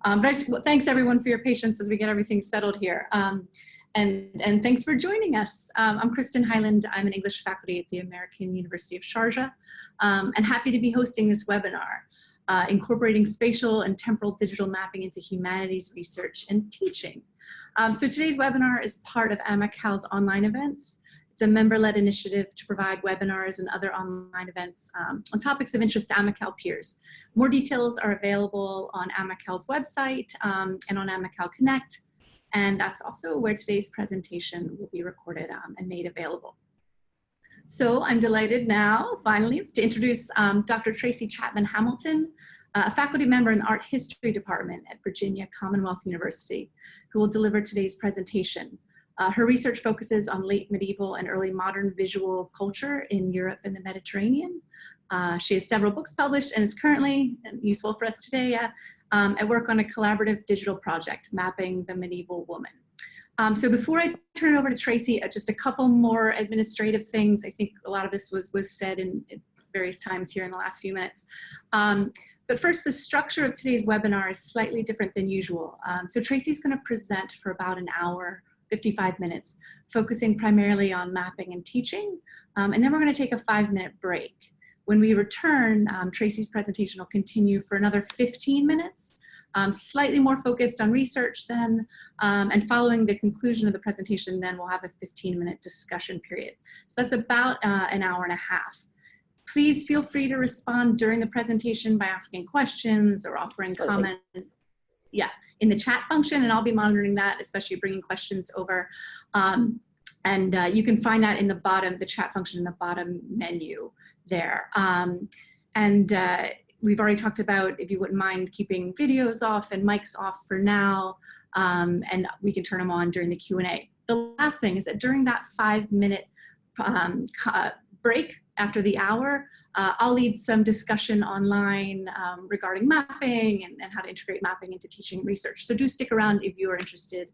Thanks everyone for your patience as we get everything settled here. And thanks for joining us. I'm Kristen Hyland. I'm an English faculty at the American University of Sharjah, and happy to be hosting this webinar, incorporating spatial and temporal digital mapping into humanities research and teaching. So today's webinar is part of AMICAL's online events. It's a member-led initiative to provide webinars and other online events on topics of interest to AMICAL peers. More details are available on AMICAL's website and on AMICAL Connect. And that's also where today's presentation will be recorded and made available. So I'm delighted now, finally, to introduce Dr. Tracy Chapman Hamilton, a faculty member in the Art History Department at Virginia Commonwealth University, who will deliver today's presentation. Her research focuses on late medieval and early modern visual culture in Europe and the Mediterranean. She has several books published and is currently, useful for us today, at work on a collaborative digital project, Mapping the Medieval Woman. So before I turn it over to Tracy, just a couple more administrative things. I think a lot of this was said in various times here in the last few minutes. But first, the structure of today's webinar is slightly different than usual. So Tracy's going to present for about an hour, 55 minutes, focusing primarily on mapping and teaching. And then we're going to take a 5-minute break. When we return, Tracy's presentation will continue for another 15 minutes, slightly more focused on research then, and following the conclusion of the presentation, then we'll have a 15-minute discussion period. So that's about an hour and a half. Please feel free to respond during the presentation by asking questions or offering comments. Yeah, in the chat function, and I'll be monitoring that, especially bringing questions over. You can find that in the bottom, the chat function in the bottom menu there. We've already talked about, if you wouldn't mind keeping videos off and mics off for now, and we can turn them on during the Q&A. The last thing is that during that 5-minute break after the hour, I'll lead some discussion online regarding mapping and how to integrate mapping into teaching and research. So do stick around if you are interested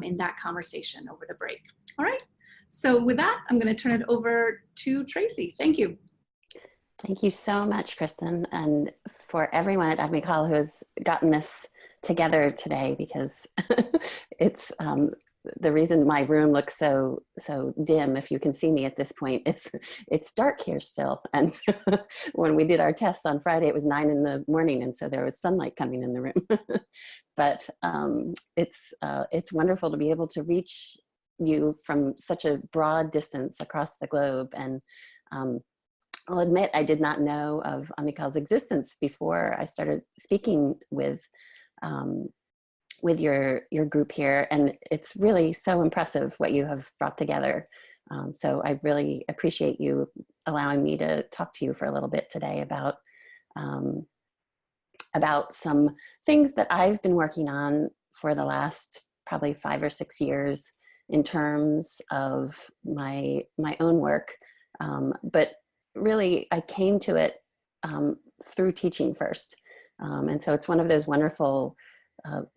in that conversation over the break. All right, so with that, I'm going to turn it over to Tracy. Thank you. Thank you so much, Kristen, and for everyone at AMICAL who has gotten this together today, because it's the reason my room looks so dim, if you can see me at this point, it's dark here still. And when we did our tests on Friday, it was 9 in the morning, and so there was sunlight coming in the room. But it's wonderful to be able to reach you from such a broad distance across the globe. And I'll admit I did not know of AMICAL's existence before I started speaking with your group here, and it's really so impressive what you have brought together. So I really appreciate you allowing me to talk to you for a little bit today about some things that I've been working on for the last probably 5 or 6 years in terms of my own work. But really, I came to it through teaching first. And so it's one of those wonderful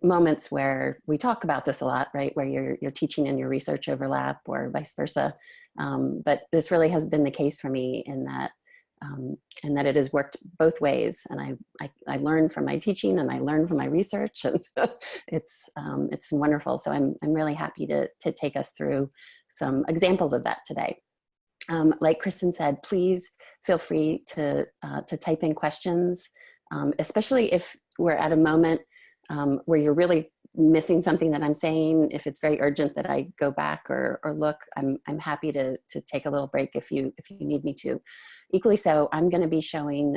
moments where we talk about this a lot, right? Where your teaching and your research overlap, or vice versa. But this really has been the case for me in that it has worked both ways. And I learned from my teaching, and I learned from my research, and it's been wonderful. So I'm really happy to take us through some examples of that today. Like Kristen said, please feel free to type in questions, especially if we're at a moment where you're really missing something that I'm saying. If it's very urgent that I go back or look, I'm happy to take a little break if you need me to. Equally so, I'm going to be showing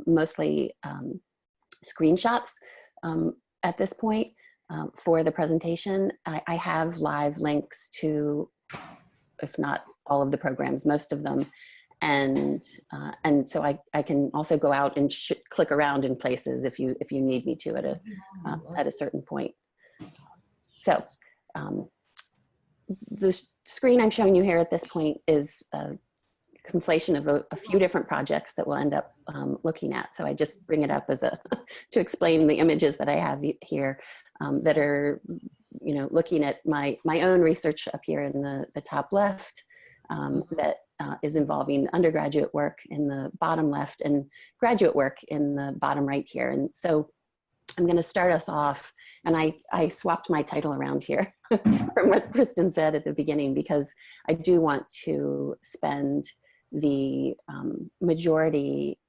mostly screenshots at this point for the presentation. I have live links to, if not all of the programs, most of them. And so I can also go out and click around in places if you need me to at a certain point. So the screen I'm showing you here at this point is a conflation of a few different projects that we'll end up looking at. So I just bring it up as to explain the images that I have here that are, looking at my own research up here in the top left, that is involving undergraduate work in the bottom left and graduate work in the bottom right here. And so I'm going to start us off, and I swapped my title around here from what Kristen said at the beginning, because I do want to spend the majority,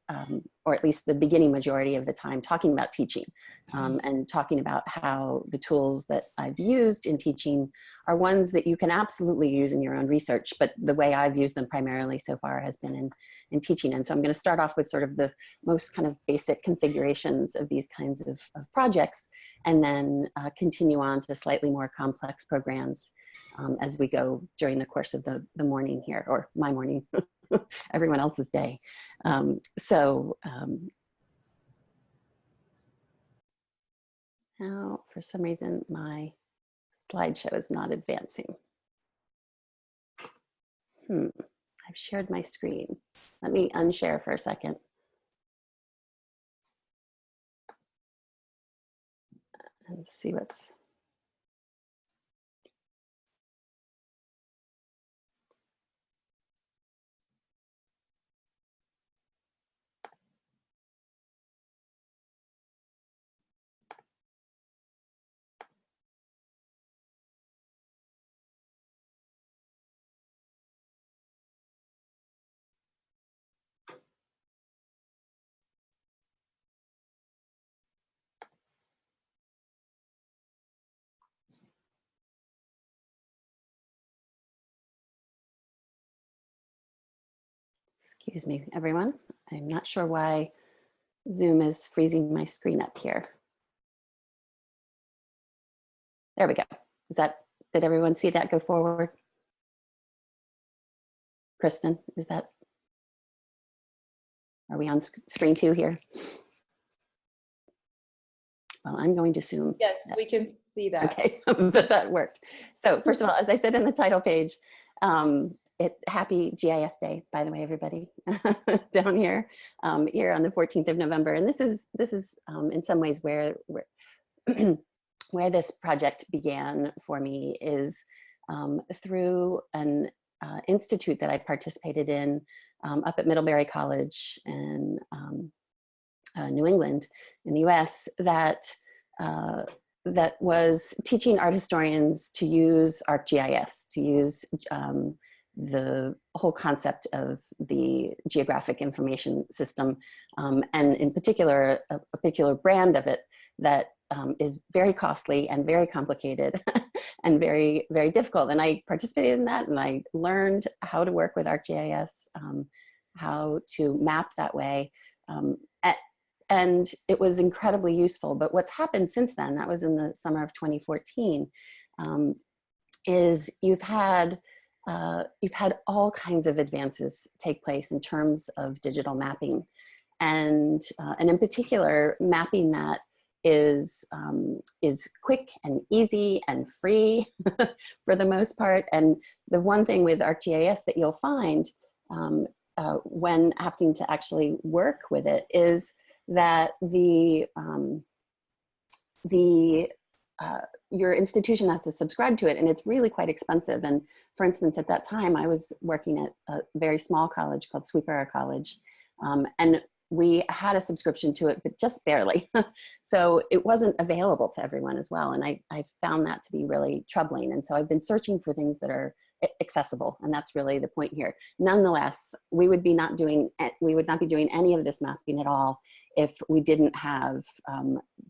or at least the beginning majority of the time, talking about teaching and talking about how the tools that I've used in teaching are ones that you can absolutely use in your own research, but the way I've used them primarily so far has been in teaching. And so I'm going to start off with sort of the most kind of basic configurations of these kinds of projects, and then continue on to slightly more complex programs as we go during the course of the morning here, or my morning, everyone else's day. Now, for some reason, my slideshow is not advancing. I've shared my screen. Let me unshare for a second. And see what's... Excuse me, everyone. I'm not sure why Zoom is freezing my screen up here. There we go. Did everyone see that go forward? Kristen, are we on screen 2 here? Well, I'm going to assume. Yes, we can see that. Okay, but that worked. So first of all, as I said in the title page, happy GIS Day, by the way, everybody down here, here on the 14th of November. And this is in some ways where this project began for me, is through an institute that I participated in up at Middlebury College in New England in the US, that was teaching art historians to use ArcGIS, to use the whole concept of the geographic information system, and in particular, a particular brand of it that is very costly and very complicated and very, very difficult. And I participated in that, and I learned how to work with ArcGIS, how to map that way. And it was incredibly useful. But what's happened since then, that was in the summer of 2014, is you've had all kinds of advances take place in terms of digital mapping, and in particular, mapping that is quick and easy and free for the most part. And the one thing with ArcGIS that you'll find when having to actually work with it is that your institution has to subscribe to it, and it's really quite expensive. And for instance, at that time, I was working at a very small college called Sweetbriar College, and we had a subscription to it, but just barely. So it wasn't available to everyone as well. And I found that to be really troubling. And so I've been searching for things that are accessible, and that's really the point here. Nonetheless, we would not be doing any of this mapping at all if we didn't have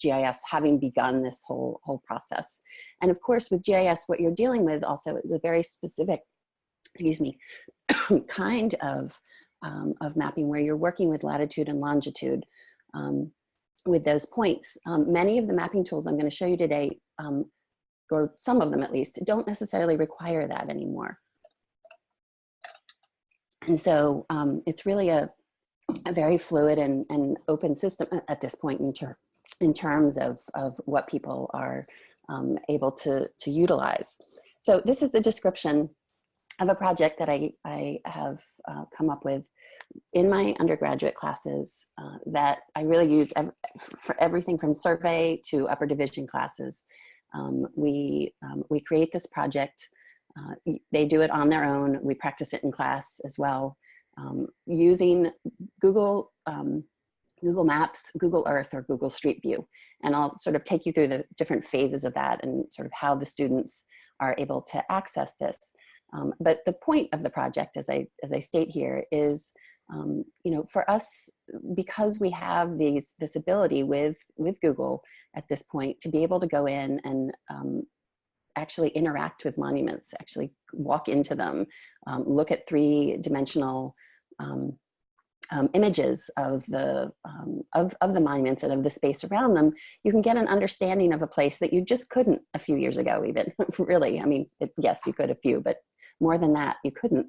GIS having begun this whole process. And of course, with GIS, what you're dealing with also is a very specific, excuse me, kind of mapping where you're working with latitude and longitude with those points. Many of the mapping tools I'm going to show you today, or some of them at least, don't necessarily require that anymore. And so it's really a very fluid and open system at this point in terms of what people are able to utilize. So this is the description of a project that I have come up with in my undergraduate classes that I really used for everything from survey to upper division classes. We create this project. They do it on their own. We practice it in class as well, using Google Google Maps, Google Earth, or Google Street View. And I'll sort of take you through the different phases of that and sort of how the students are able to access this. But the point of the project, as I state here, is for us, because we have this ability with Google at this point to be able to go in and actually interact with monuments, actually walk into them, look at three-dimensional images of the monuments and of the space around them, you can get an understanding of a place that you just couldn't a few years ago even, really. I mean, yes, you could a few, but more than that, you couldn't.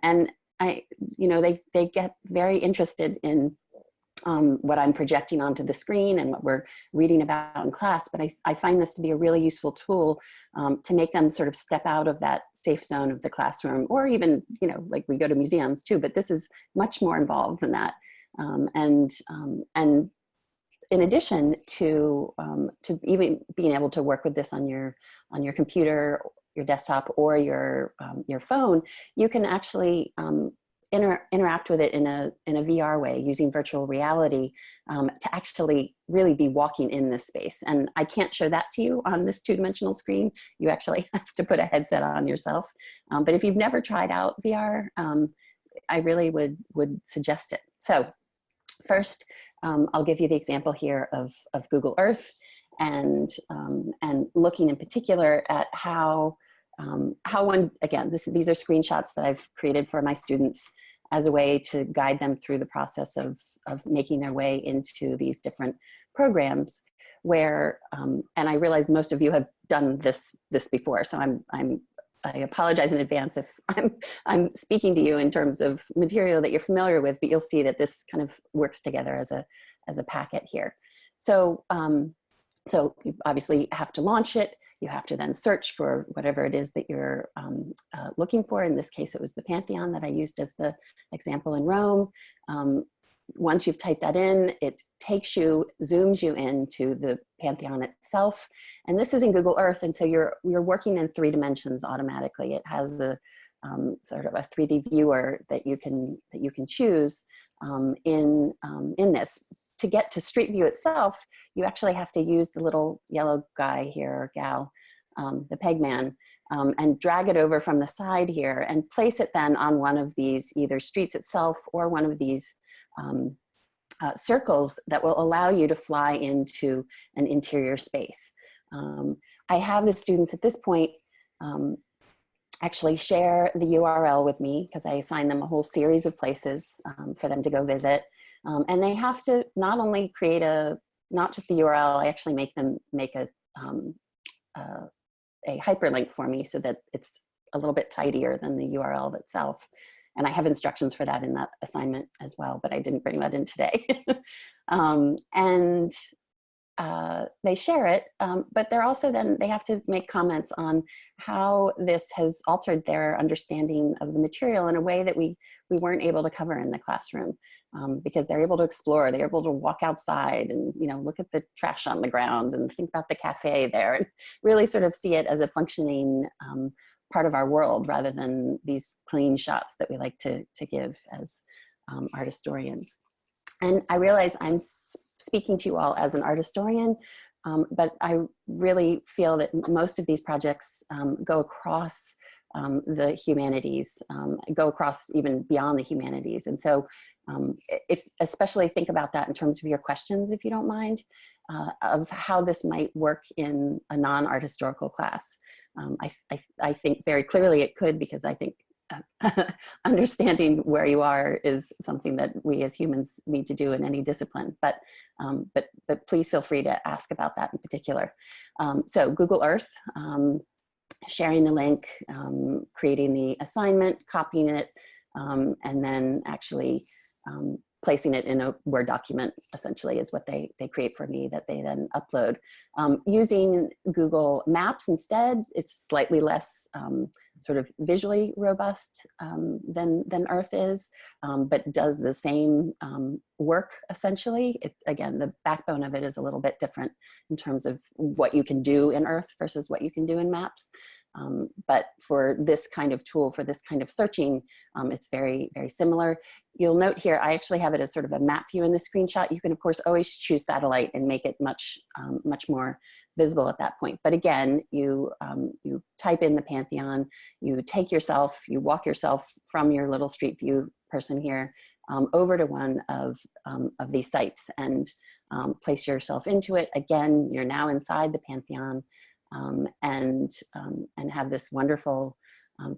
And they get very interested in what I'm projecting onto the screen and what we're reading about in class, but I find this to be a really useful tool to make them sort of step out of that safe zone of the classroom, or even, like we go to museums too, but this is much more involved than that. And in addition to even being able to work with this on your computer, your desktop, or your phone, you can actually interact with it in a VR way using virtual reality to actually really be walking in this space. And I can't show that to you on this two-dimensional screen. You actually have to put a headset on yourself. But if you've never tried out VR, I really would suggest it. So first, I'll give you the example here of Google Earth and looking in particular at how one, again, these are screenshots that I've created for my students as a way to guide them through the process of making their way into these different programs where, and I realize most of you have done this before, so I apologize in advance if I'm speaking to you in terms of material that you're familiar with, but you'll see that this kind of works together as a packet here. So, so you obviously have to launch it. You have to then search for whatever it is that you're looking for. In this case, it was the Pantheon that I used as the example in Rome. Once you've typed that in, it takes you, zooms you into the Pantheon itself. And this is in Google Earth, and so you're working in 3 dimensions automatically. It has a sort of a 3D viewer that you can choose in this. To get to Street View itself, you actually have to use the little yellow guy here, or gal, the peg man, and drag it over from the side here and place it then on one of these either streets itself or one of these circles that will allow you to fly into an interior space. I have the students at this point actually share the URL with me because I assign them a whole series of places for them to go visit. And they have to not only create not just the URL, I actually make them make a hyperlink for me so that it's a little bit tidier than the URL itself. And I have instructions for that in that assignment as well, but I didn't bring that in today. And they share it, but they're also they have to make comments on how this has altered their understanding of the material in a way that we weren't able to cover in the classroom, because they're able to explore, they're able to walk outside and look at the trash on the ground and think about the cafe there and really sort of see it as a functioning part of our world rather than these clean shots that we like to give as art historians. And I realize I'm speaking to you all as an art historian, but I really feel that most of these projects go across the humanities, go across even beyond the humanities. And so especially think about that in terms of your questions, if you don't mind, of how this might work in a non-art historical class. I think very clearly it could, because I think understanding where you are is something that we as humans need to do in any discipline, but please feel free to ask about that in particular. So Google Earth, sharing the link, creating the assignment, copying it, and then actually placing it in a Word document, essentially, is what they create for me that they then upload. Using Google Maps instead, it's slightly less sort of visually robust than Earth is, but does the same work, essentially. Again, the backbone of it is a little bit different in terms of what you can do in Earth versus what you can do in Maps. But for this kind of tool, for this kind of searching, it's very, very similar. You'll note here, I actually have it as sort of a map view in the screenshot. You can, of course, always choose satellite and make it much, much more visible at that point. But again, you type in the Pantheon, you take yourself, you walk yourself from your little Street View person here over to one of these sites and place yourself into it. Again, you're now inside the Pantheon and have this wonderful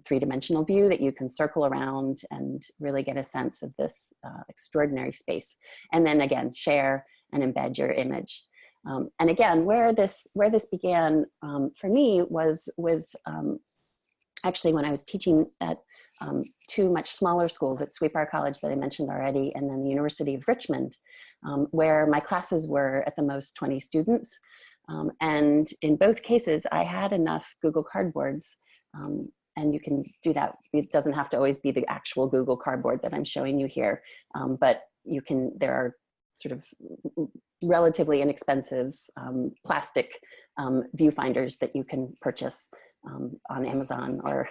three-dimensional view that you can circle around and really get a sense of this extraordinary space. And then again, share and embed your image. And again, where this began for me was with actually when I was teaching at two much smaller schools at Sweetbriar College that I mentioned already, and then the University of Richmond, where my classes were at the most 20 students. And in both cases, I had enough Google Cardboards, and you can do that. It doesn't have to always be the actual Google Cardboard that I'm showing you here, but you can, there are sort of relatively inexpensive plastic viewfinders that you can purchase on Amazon or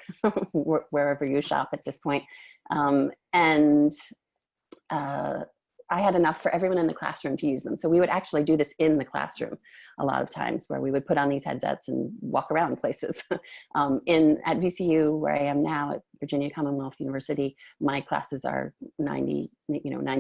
wherever you shop at this point. And I had enough for everyone in the classroom to use them. So we would actually do this in the classroom a lot of times, where we would put on these headsets and walk around places. At VCU, where I am now at Virginia Commonwealth University, my classes are 90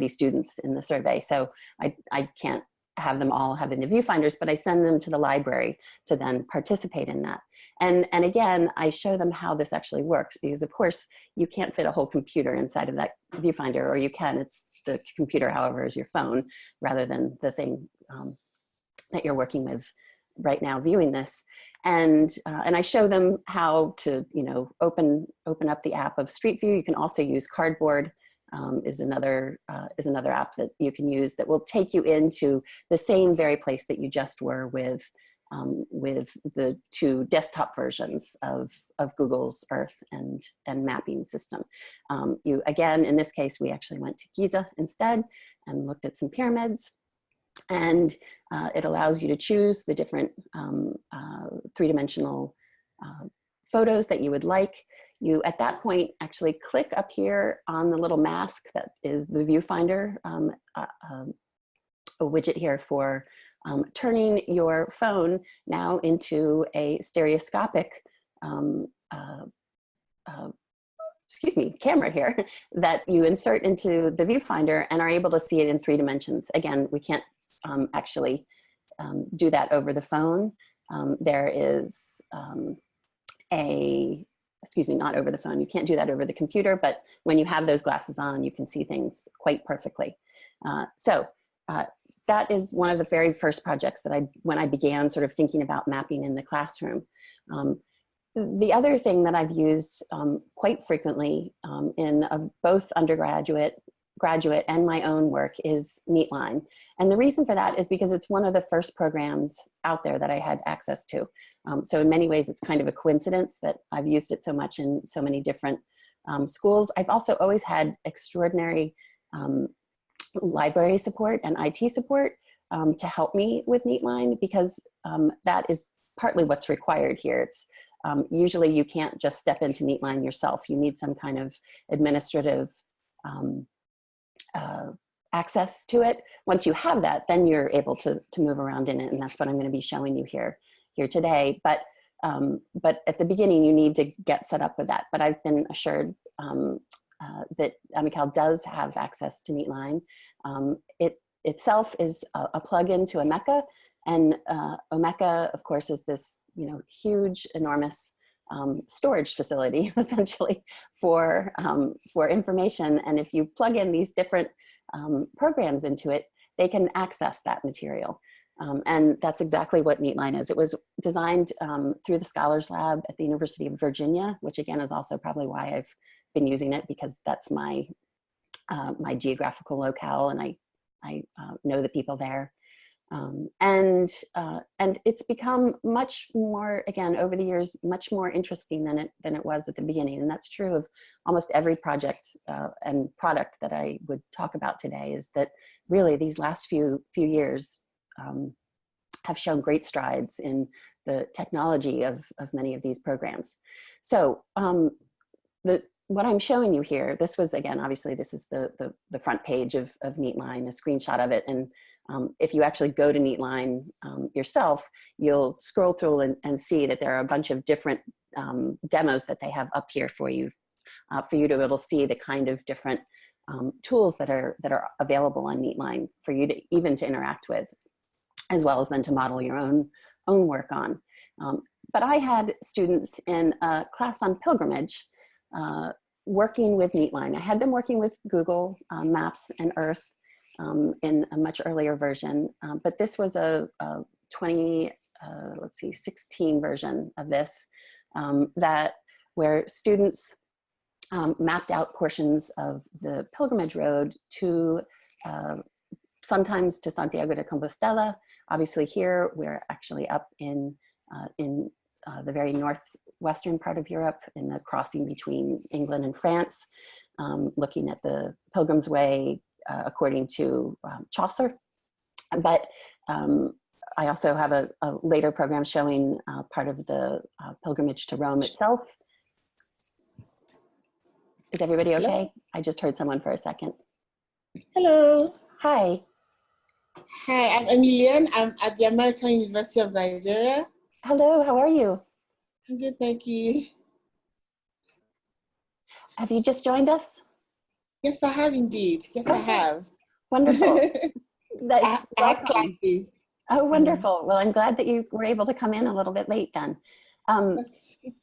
students in the survey. So I can't have them all having the viewfinders, but I send them to the library to then participate in that. And again, I show them how this actually works, because of course you can't fit a whole computer inside of that viewfinder, or you can, it's the computer, however, is your phone rather than the thing that you're working with right now viewing this. And I show them how to, open up the app of StreetView. You can also use Cardboard. Is another app that you can use that will take you into the same very place that you just were with the two desktop versions of Google's Earth and mapping system. Again, in this case, we actually went to Giza instead and looked at some pyramids. And it allows you to choose the different three-dimensional photos that you would like. You, at that point, actually click up here on the little mask that is the viewfinder, a widget here for turning your phone now into a stereoscopic camera here that you insert into the viewfinder and are able to see it in 3 dimensions. Again, we can't actually do that over the phone. There is not over the phone. You can't do that over the computer, but when you have those glasses on, you can see things quite perfectly. That is one of the very first projects that when I began sort of thinking about mapping in the classroom. The other thing that I've used quite frequently in both undergraduate, graduate, and my own work is Neatline. And the reason for that is because it's one of the first programs out there that I had access to. So in many ways, it's kind of a coincidence that I've used it so much in so many different schools. I've also always had extraordinary library support and IT support to help me with Neatline, because that is partly what's required here. It's usually you can't just step into Neatline yourself. You need some kind of administrative access to it. Once you have that, then you're able to move around in it, and that's what I'm going to be showing you here today. But at the beginning, you need to get set up with that. But I've been assured that AMICAL does have access to Neatline. It itself is a plugin to Omeka, and Omeka, of course, is this huge, enormous storage facility essentially for information. And if you plug in these different programs into it, they can access that material. And that's exactly what Neatline is. It was designed through the Scholars Lab at the University of Virginia, which again is also probably why I've been using it, because that's my my geographical locale, and I know the people there. And it's become much more, again, over the years, much more interesting than it was at the beginning. And that's true of almost every project and product that I would talk about today, is that really these last few years have shown great strides in the technology of many of these programs. So what I'm showing you here, this was, again, obviously this is the front page of Neatline, a screenshot of it. And if you actually go to Neatline yourself, you'll scroll through and see that there are a bunch of different demos that they have up here for you to be able to see the kind of different tools that are available on Neatline for you to even to interact with, as well as then to model your own work on. But I had students in a class on pilgrimage working with Neatline. I had them working with Google Maps and Earth in a much earlier version, but this was a 2016 version of this where students mapped out portions of the pilgrimage road to sometimes to Santiago de Compostela. Obviously here we're actually up in the very northwestern part of Europe, in the crossing between England and France, looking at the Pilgrim's Way according to Chaucer. But I also have a later program showing part of the pilgrimage to Rome itself. Is everybody okay? Hello. I just heard someone for a second. Hello. Hi. Hi, I'm Emilian. I'm at the American University of Nigeria. Hello, how are you? I'm good, thank you. Have you just joined us? Yes, I have indeed. Yes, I have. Wonderful. I have classes. Oh, wonderful. Well, I'm glad that you were able to come in a little bit late then.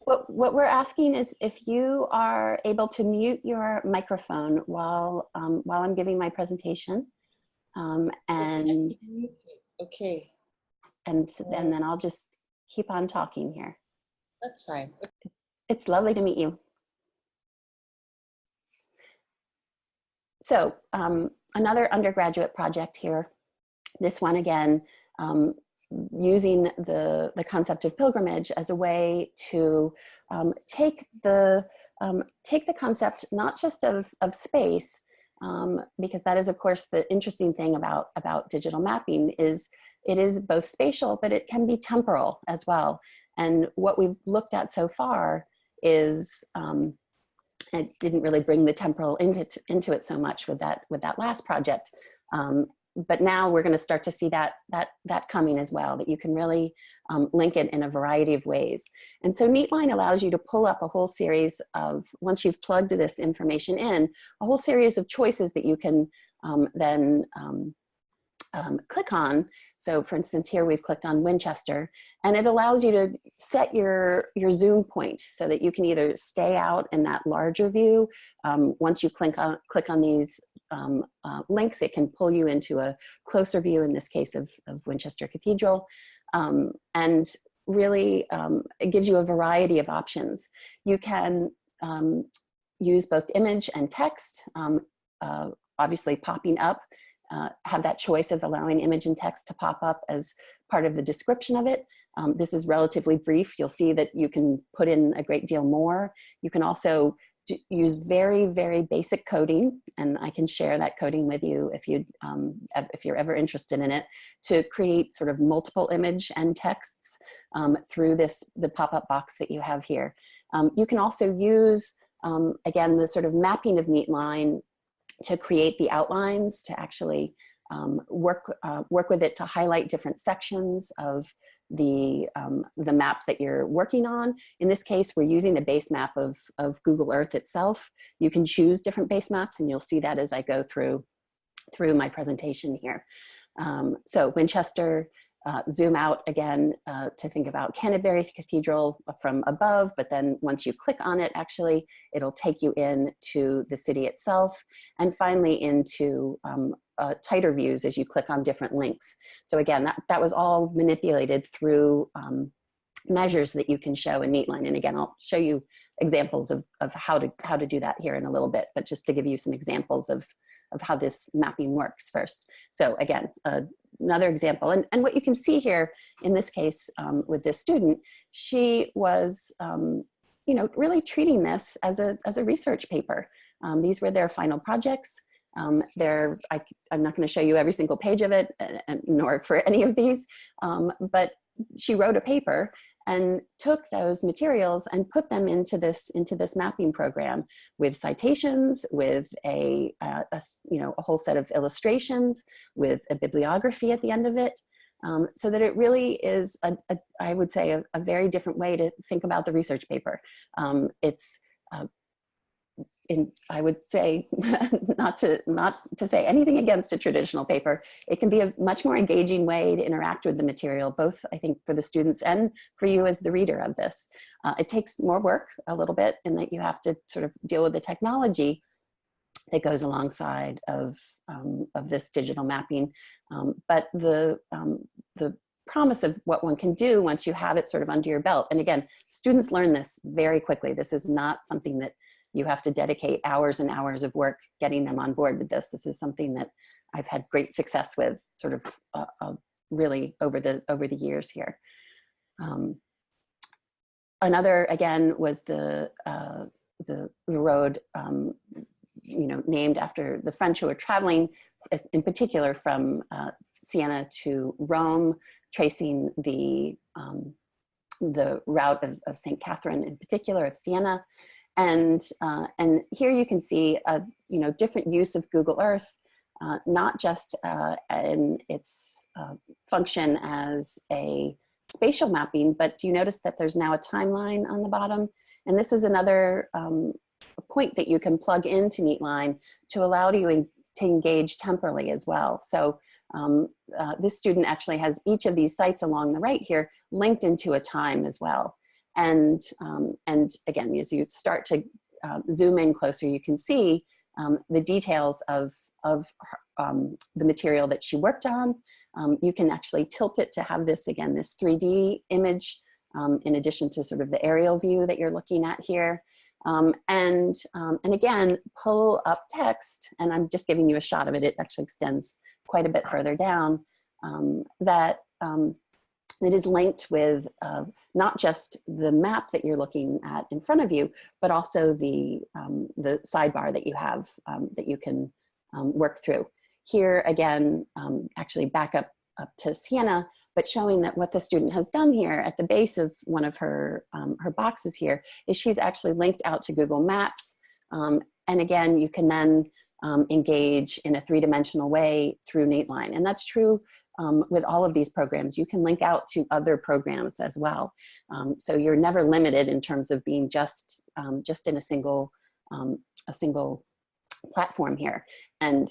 What we're asking is if you are able to mute your microphone while I'm giving my presentation, and okay, and then I'll just keep on talking here. That's fine. It's lovely to meet you. So another undergraduate project here. This one again, using the concept of pilgrimage as a way to take the concept not just of space, because that is of course the interesting thing about digital mapping is it is both spatial, but it can be temporal as well. And what we've looked at so far is it didn't really bring the temporal into it so much with that last project. But now we're going to start to see that coming as well, that you can really link it in a variety of ways. And so Neatline allows you to pull up a whole series of, once you've plugged this information in, a whole series of choices that you can then click on. So for instance, here we've clicked on Winchester, and it allows you to set your zoom point so that you can either stay out in that larger view. Once you click on these links, it can pull you into a closer view, in this case of Winchester Cathedral. And really, it gives you a variety of options. You can use both image and text, obviously popping up. Have that choice of allowing image and text to pop up as part of the description of it. This is relatively brief. You'll see that you can put in a great deal more. You can also use very, very basic coding, and I can share that coding with you if you're ever interested in it, to create sort of multiple image and texts through the pop-up box that you have here. You can also use, again, the sort of mapping of Neatline to create the outlines, to actually work with it to highlight different sections of the map that you're working on. In this case, we're using the base map of Google Earth itself. You can choose different base maps, and you'll see that as I go through my presentation here. So Winchester, zoom out again to think about Canterbury Cathedral from above, but then once you click on it, actually, it'll take you into the city itself, and finally into tighter views as you click on different links. So again, that was all manipulated through measures that you can show in Neatline. And again, I'll show you examples of how to do that here in a little bit, but just to give you some examples of how this mapping works first. So again, another example, and what you can see here in this case with this student, she was really treating this as a research paper. These were their final projects. I'm not going to show you every single page of it, nor for any of these, but she wrote a paper and took those materials and put them into this mapping program with citations, with a whole set of illustrations, with a bibliography at the end of it, so that it really is I would say a very different way to think about the research paper. I would say, not to say anything against a traditional paper, it can be a much more engaging way to interact with the material, both I think for the students and for you as the reader of this. It takes more work a little bit in that you have to sort of deal with the technology that goes alongside of this digital mapping. But the promise of what one can do once you have it sort of under your belt, and again, students learn this very quickly. This is not something that you have to dedicate hours and hours of work getting them on board with this. This is something that I've had great success with sort of really over the years here. Another, again, was the road, named after the French who were traveling, in particular from Siena to Rome, tracing the route of St. Catherine, in particular of Siena. And here you can see a different use of Google Earth, not just in its function as a spatial mapping, but do you notice that there's now a timeline on the bottom? And this is another point that you can plug into Neatline to allow you to engage temporally as well. So this student actually has each of these sites along the right here linked into a time as well. And again, as you start to zoom in closer, you can see the details of the material that she worked on. You can actually tilt it to have this, again, this 3D image, in addition to sort of the aerial view that you're looking at here. And again, pull up text, and I'm just giving you a shot of it. It actually extends quite a bit further down, that is linked with not just the map that you're looking at in front of you, but also the sidebar that you have that you can work through. Here again, actually back up to Siena, but showing that what the student has done here at the base of one of her boxes here is she's actually linked out to Google Maps. And again, you can then engage in a three-dimensional way through Neatline. And that's true with all of these programs. You can link out to other programs as well. So you're never limited in terms of being just in a single platform here. And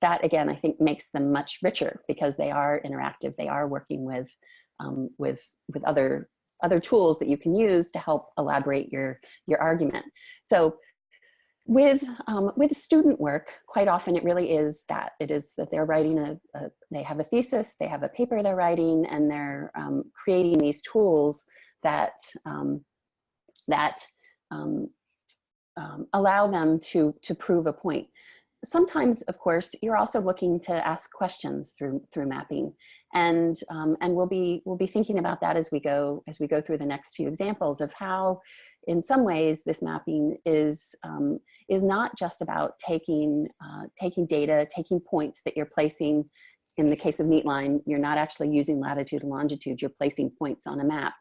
that, again, I think makes them much richer because they are interactive. They are working with other tools that you can use to help elaborate your argument. So with student work, quite often it really is that. It is that they're writing they have a thesis, they have a paper they're writing, and they're creating these tools that allow them to prove a point. Sometimes, of course, you're also looking to ask questions through mapping, and we'll be thinking about that as we go through the next few examples of how, in some ways, this mapping is not just about taking data, taking points that you're placing. In the case of Neatline, you're not actually using latitude and longitude. You're placing points on a map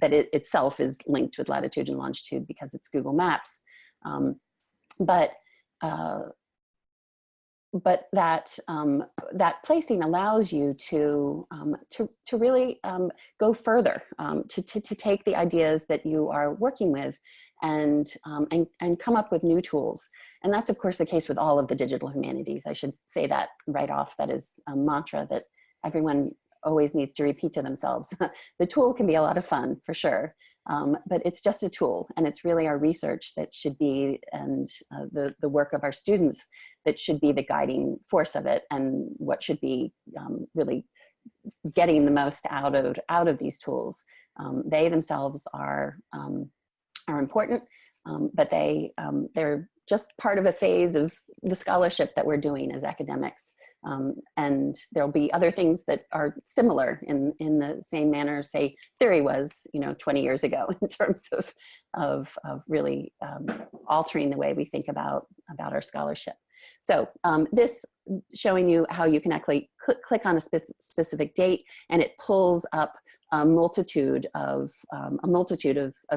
that itself is linked with latitude and longitude because it's Google Maps. But that placing allows you to really go further, to take the ideas that you are working with and come up with new tools. And that's, of course, the case with all of the digital humanities. I should say that right off. That is a mantra that everyone always needs to repeat to themselves. The tool can be a lot of fun, for sure. But it's just a tool, and it's really our research that should be, and the work of our students that should be the guiding force of it, and what should be really getting the most out of these tools. They themselves are important, but they're just part of a phase of the scholarship that we're doing as academics. And there'll be other things that are similar in the same manner, say, theory was, 20 years ago, in terms of really altering the way we think about our scholarship. So this showing you how you can actually click on a specific date, and it pulls up a multitude of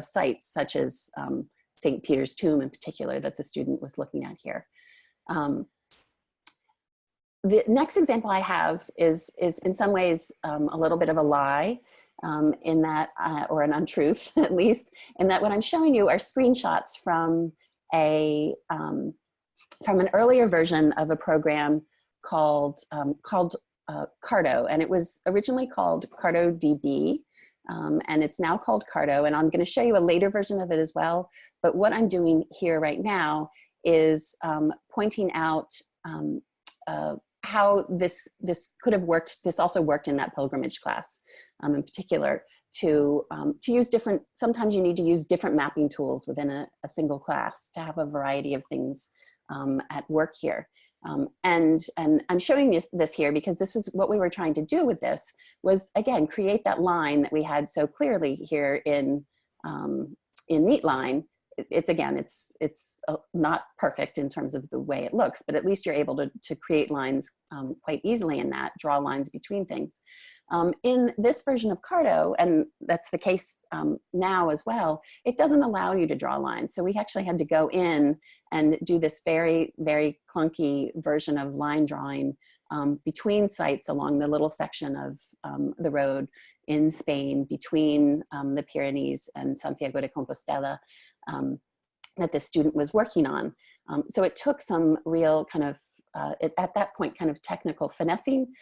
sites, such as St. Peter's Tomb in particular that the student was looking at here. The next example I have is in some ways a little bit of a lie, in that, or an untruth at least, in that what I'm showing you are screenshots from an earlier version of a program called Carto, and it was originally called Carto DB, and it's now called Carto, and I'm going to show you a later version of it as well. But what I'm doing here right now is pointing out how this could have worked. This also worked in that pilgrimage class, in particular, to use different. Sometimes you need to use different mapping tools within a single class to have a variety of things at work here. And I'm showing you this here because this was what we were trying to do with this, was again create that line that we had so clearly here in Neatline. It's not perfect in terms of the way it looks, but at least you're able to create lines quite easily in that, draw lines between things. In this version of Carto, and that's the case now as well, it doesn't allow you to draw lines. So we actually had to go in and do this very, very clunky version of line drawing between sites along the little section of the road in Spain between the Pyrenees and Santiago de Compostela that the student was working on. So it took some real kind of, at that point, kind of technical finessing,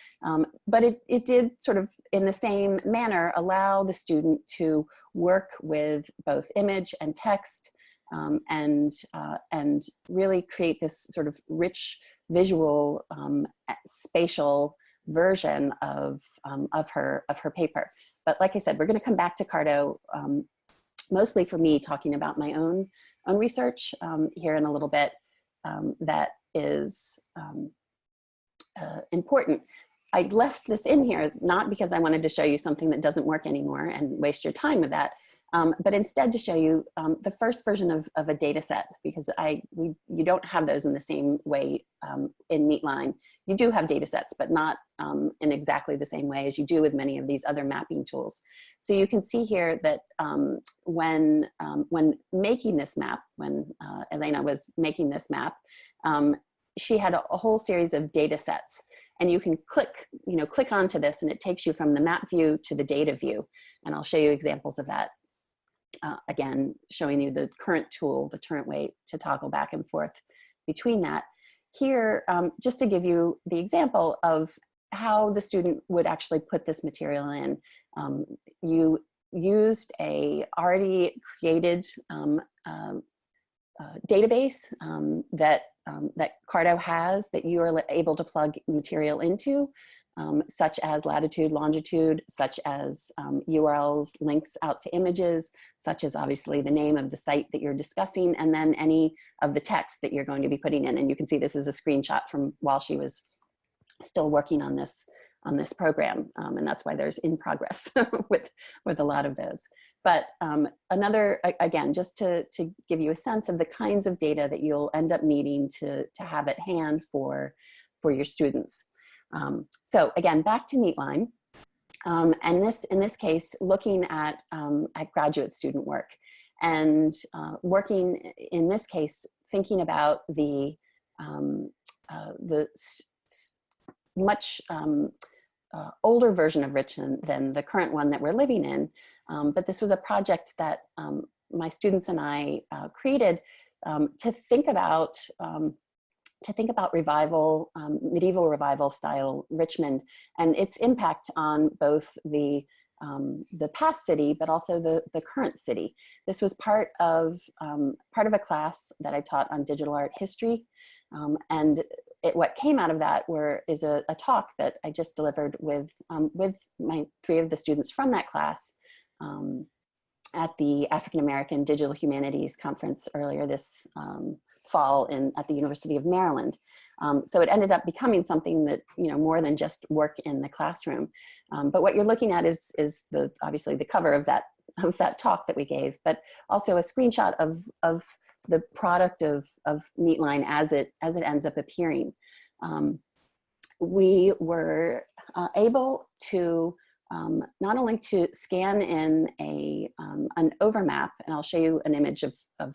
but it did sort of in the same manner allow the student to work with both image and text, and really create this sort of rich visual spatial version of her paper. But like I said, we're going to come back to Carto, mostly for me talking about my own research here in a little bit. That is important. I left this in here not because I wanted to show you something that doesn't work anymore and waste your time with that, but instead to show you the first version of a data set, because you don't have those in the same way in Neatline. You do have data sets, but not in exactly the same way as you do with many of these other mapping tools. So you can see here that when making this map, when Elena was making this map, she had a whole series of data sets. And you can click onto this, and it takes you from the map view to the data view. And I'll show you examples of that. Again, showing you the current tool, the current way to toggle back and forth between that. Here, just to give you the example of how the student would actually put this material in. You used a already created database that Carto has that you are able to plug material into, such as latitude, longitude, such as URLs, links out to images, such as obviously the name of the site that you're discussing, and then any of the text that you're going to be putting in. And you can see this is a screenshot from while she was still working on this program, and that's why there's in progress with a lot of those. But another, again, just to give you a sense of the kinds of data that you'll end up needing to have at hand for your students. So again, back to Neatline, and in this case, looking at graduate student work, and working in this case, thinking about the much older version of Richmond than the current one that we're living in. But this was a project that my students and I created to think about revival, medieval revival style Richmond, and its impact on both the past city, but also the current city. This was part of a class that I taught on digital art history, and what came out of that is a talk that I just delivered with my 3 of the students from that class at the African American Digital Humanities Conference earlier this fall at the University of Maryland. So it ended up becoming something that, more than just work in the classroom. But what you're looking at is obviously the cover of that talk that we gave, but also a screenshot of the product of Neatline as it ends up appearing. We were able to not only to scan in an overmap, and I'll show you an image of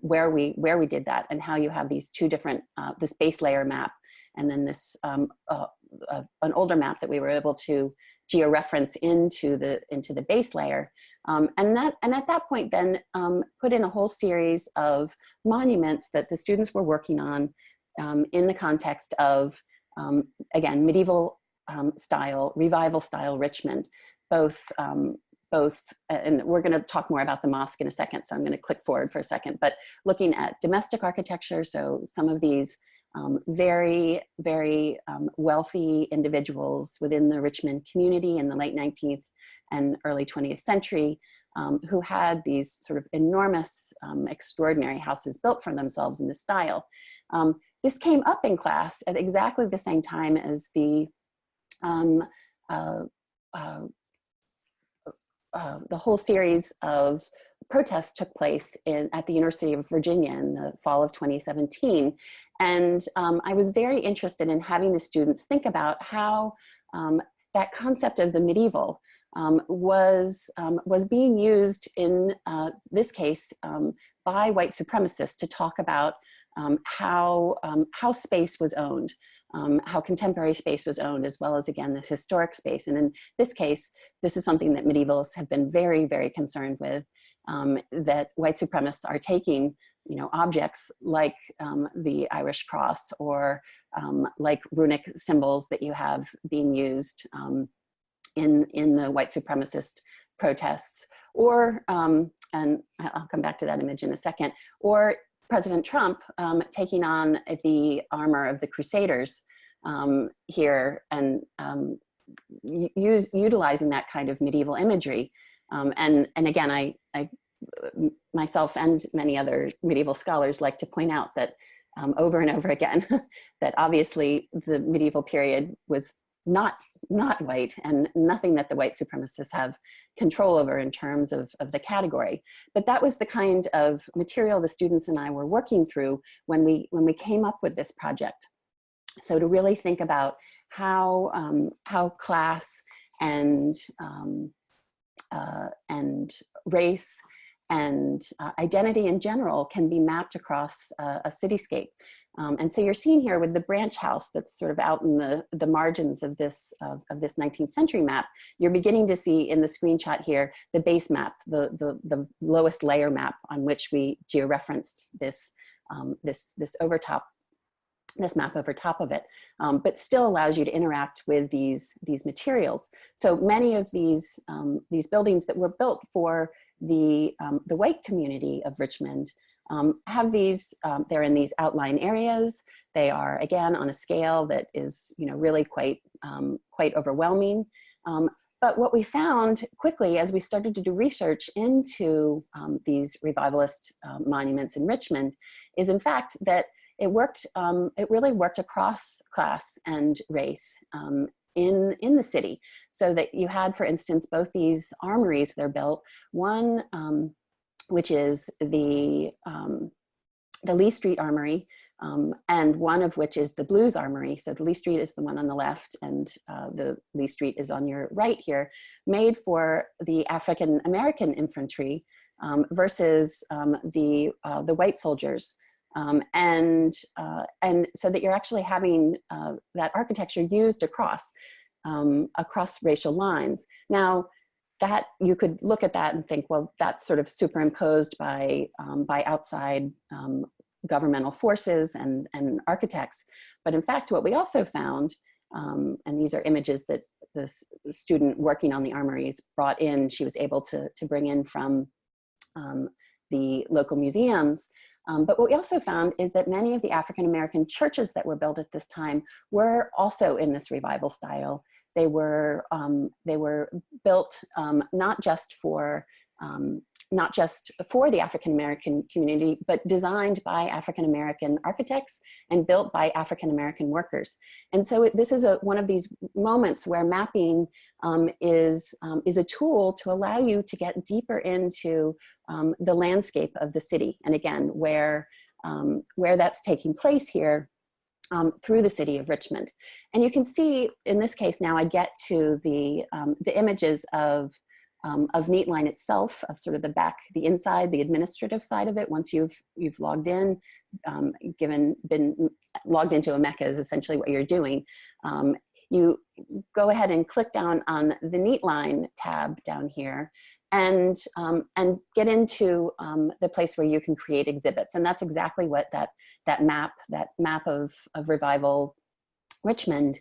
where we did that, and how you have these two different, this base layer map, and then this an older map that we were able to georeference into the base layer, and at that point then put in a whole series of monuments that the students were working on in the context of again, medieval style, revival style Richmond, both, and we're going to talk more about the mosque in a second, so I'm going to click forward for a second, but looking at domestic architecture, so some of these very, very wealthy individuals within the Richmond community in the late 19th and early 20th century who had these sort of enormous, extraordinary houses built for themselves in this style. This came up in class at exactly the same time as the whole series of protests took place at the University of Virginia in the fall of 2017. And I was very interested in having the students think about how that concept of the medieval was being used in this case by white supremacists to talk about how space was owned, how contemporary space was owned, as well as, again, this historic space. And in this case, this is something that medievalists have been very, very concerned with, that white supremacists are taking, you know, objects like the Irish cross, or like runic symbols that you have being used in the white supremacist protests, or, and I'll come back to that image in a second, or President Trump taking on the armor of the Crusaders here, and utilizing that kind of medieval imagery. And again, I myself and many other medieval scholars like to point out that over and over again, that obviously the medieval period was not white, and nothing that the white supremacists have control over in terms of the category. But that was the kind of material the students and I were working through when we came up with this project. So to really think about how class and race and identity in general can be mapped across a cityscape. And so you're seeing here with the branch house that's sort of out in the margins of this 19th century map, you're beginning to see in the screenshot here the base map, the lowest layer map on which we georeferenced this map over top of it, but still allows you to interact with these materials. So many of these buildings that were built for the white community of Richmond have these, they're in these outline areas. They are, again, on a scale that is, you know, really quite overwhelming. But what we found quickly as we started to do research into these revivalist monuments in Richmond is, in fact, that it worked, it really worked across class and race in the city. So that you had, for instance, both these armories that are built, one which is the Lee Street Armory, and one of which is the Blues Armory. So the Lee Street is the one on the left, and the Lee Street is on your right here, made for the African American infantry versus the white soldiers. And so that you're actually having that architecture used across racial lines. Now, that you could look at that and think, well, that's sort of superimposed by outside governmental forces and architects. But in fact, what we also found, and these are images that this student working on the armories brought in, she was able to bring in from the local museums. But what we also found is that many of the African-American churches that were built at this time were also in this revival style. They were built not just for not just for the African-American community, but designed by African-American architects and built by African-American workers. And so this is one of these moments where mapping is a tool to allow you to get deeper into the landscape of the city. And again, where that's taking place here through the city of Richmond. And you can see in this case now I get to the images of Neatline itself, of sort of the inside, the administrative side of it. Once you've logged in, been logged into Omeka is essentially what you're doing. You go ahead and click down on the Neatline tab down here, and get into the place where you can create exhibits. And that's exactly what that map of Revival Richmond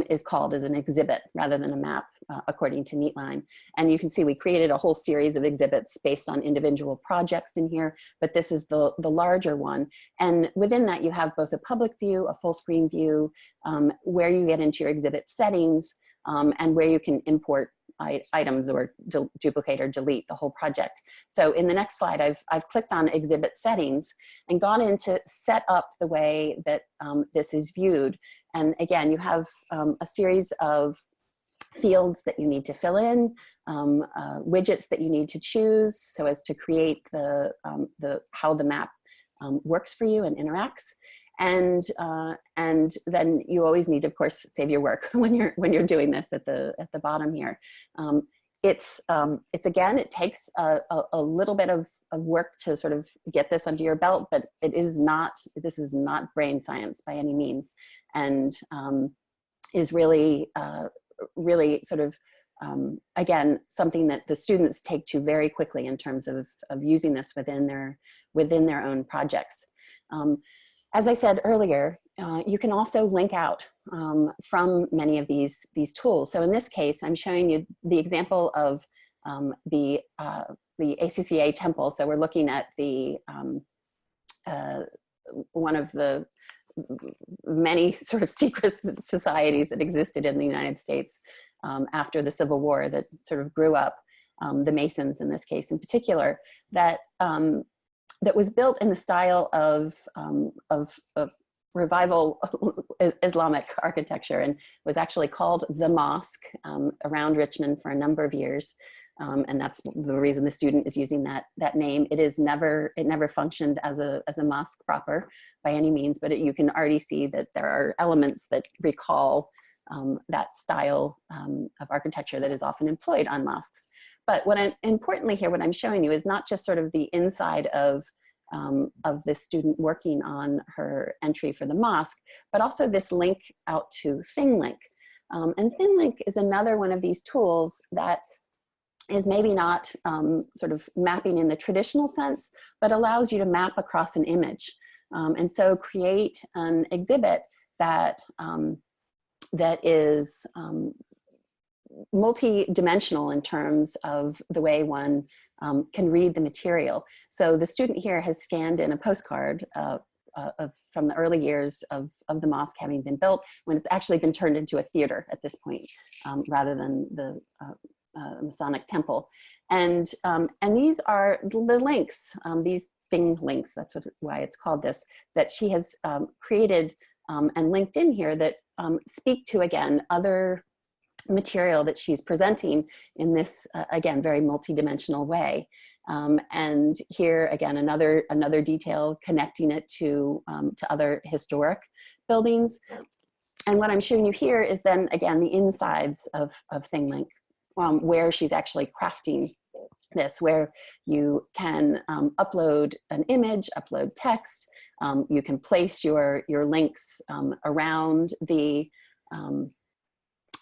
is called, as an exhibit rather than a map, according to Neatline. And you can see we created a whole series of exhibits based on individual projects in here, but this is the larger one. And within that, you have both a public view, a full screen view, where you get into your exhibit settings, and where you can import items or duplicate or delete the whole project. So in the next slide, I've clicked on exhibit settings and gone into set up the way that this is viewed. And again, you have a series of fields that you need to fill in, widgets that you need to choose so as to create how the map works for you and interacts. And then you always need to, of course, save your work when you're doing this at the bottom here. It's again, it takes a little bit of work to sort of get this under your belt, but this is not brain science by any means, and is really sort of again, something that the students take to very quickly in terms of using this within their own projects. As I said earlier, you can also link out from many of these tools. So in this case, I'm showing you the example of the ACCA temple. So we're looking at one of the many sort of secret societies that existed in the United States after the Civil War that sort of grew up, the Masons in this case in particular, that was built in the style of Revival Islamic architecture, and was actually called the Mosque around Richmond for a number of years. And that's the reason the student is using that name. It never functioned as a mosque proper by any means, but you can already see that there are elements that recall that style of architecture that is often employed on mosques. But importantly here, what I'm showing you is not just sort of the inside of this student working on her entry for the mosque, but also this link out to Thinglink. And Thinglink is another one of these tools that is maybe not sort of mapping in the traditional sense, but allows you to map across an image. And so create an exhibit that is multi-dimensional in terms of the way one can read the material. So the student here has scanned in a postcard from the early years of the mosque having been built, when it's actually been turned into a theater at this point, rather than the Masonic temple. And these are the links, these Thinglinks, that's why it's called this, that she has created and linked in here that speak to, again, other material that she's presenting in this, again, very multidimensional way. And here, again, another detail connecting it to other historic buildings. And what I'm showing you here is then, again, the insides of Thinglink, where she's actually crafting this, where you can upload an image, upload text. You can place your links around the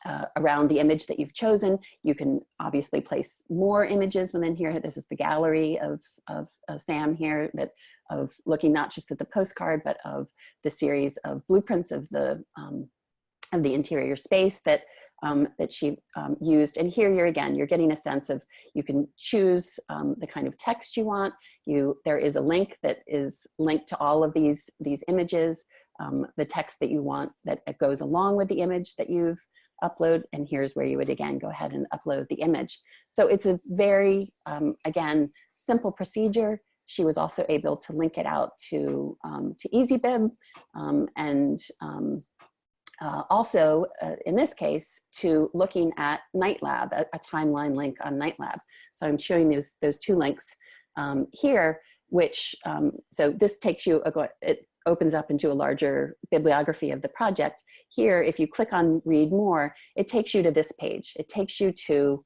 image that you've chosen. You can obviously place more images within here. This is the gallery of Sam here, of looking not just at the postcard, but of the series of blueprints of the interior space that she used. And here you're getting a sense of, you can choose the kind of text you want. There is a link that is linked to all of these images, the text that you want that goes along with the image that you've upload, and here's where you would again go ahead and upload the image. So it's a very, again, simple procedure. She was also able to link it out to EasyBib, and also, in this case, to looking at Nightlab, a timeline link on Nightlab. So I'm showing those two links here, which, so this takes you, it opens up into a larger bibliography of the project. Here, if you click on Read More, it takes you to this page. It takes you to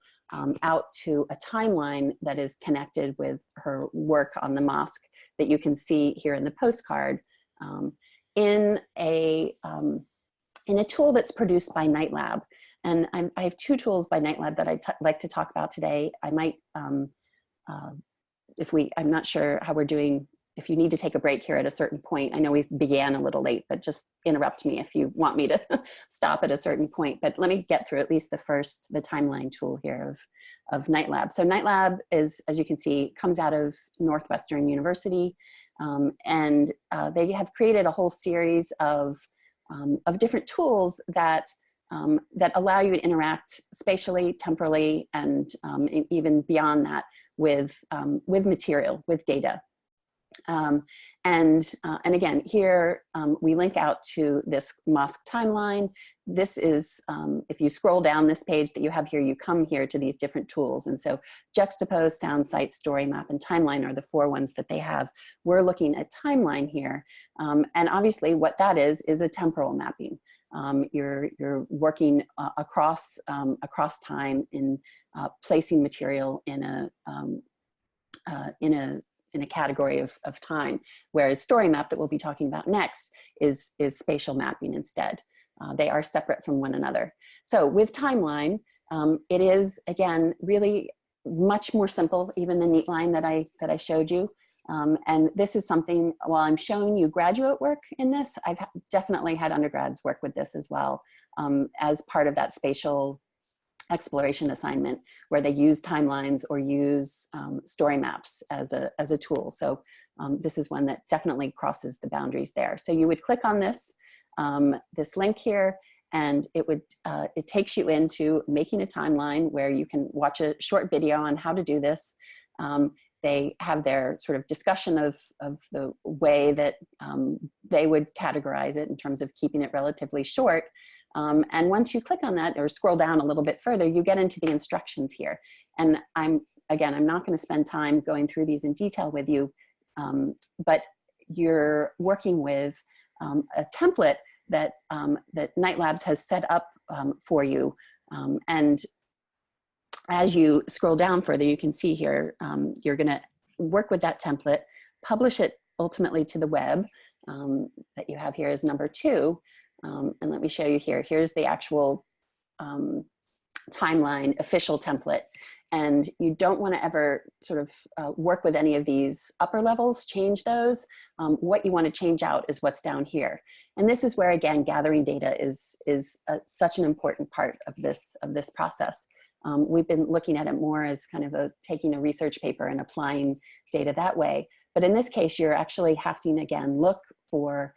out to a timeline that is connected with her work on the mosque that you can see here in the postcard, in a tool that's produced by Nightlab. And I have two tools by Nightlab that I'd like to talk about today. I might, I'm not sure how we're doing, if you need to take a break here at a certain point. I know we began a little late, but just interrupt me if you want me to stop at a certain point. But let me get through at least the timeline tool here of Nightlab. So Nightlab is, as you can see, comes out of Northwestern University. And they have created a whole series of different tools that allow you to interact spatially, temporally, and even beyond that with material, with data. And again, here we link out to this mosque timeline. This is, if you scroll down this page that you have here, you come here to these different tools. And so Juxtapose, Sound, Site, Story Map, and Timeline are the four ones that they have. We're looking at Timeline here. And obviously what that is a temporal mapping. You're working across time in placing material in a category of time, whereas story map that we'll be talking about next is spatial mapping instead. They are separate from one another. So with timeline, it is, again, really much more simple even than Neatline that I showed you. And this is something, while I'm showing you graduate work in this, I've definitely had undergrads work with this as well, as part of that spatial exploration assignment, where they use timelines or use story maps as a tool. So this is one that definitely crosses the boundaries there. So you would click on this link here, and it takes you into making a timeline where you can watch a short video on how to do this. They have their sort of discussion of the way that they would categorize it in terms of keeping it relatively short. And once you click on that or scroll down a little bit further, you get into the instructions here. And I'm not going to spend time going through these in detail with you, but you're working with a template that Nightlabs has set up for you. And as you scroll down further, you can see here, you're going to work with that template, publish it ultimately to the web that you have here as number 2. And let me show you here. Here's the actual timeline official template. And you don't want to ever sort of work with any of these upper levels, change those. What you want to change out is what's down here. And this is where, again, gathering data is such an important part of this process. We've been looking at it more as kind of taking a research paper and applying data that way. But in this case, you're actually having to, again, look for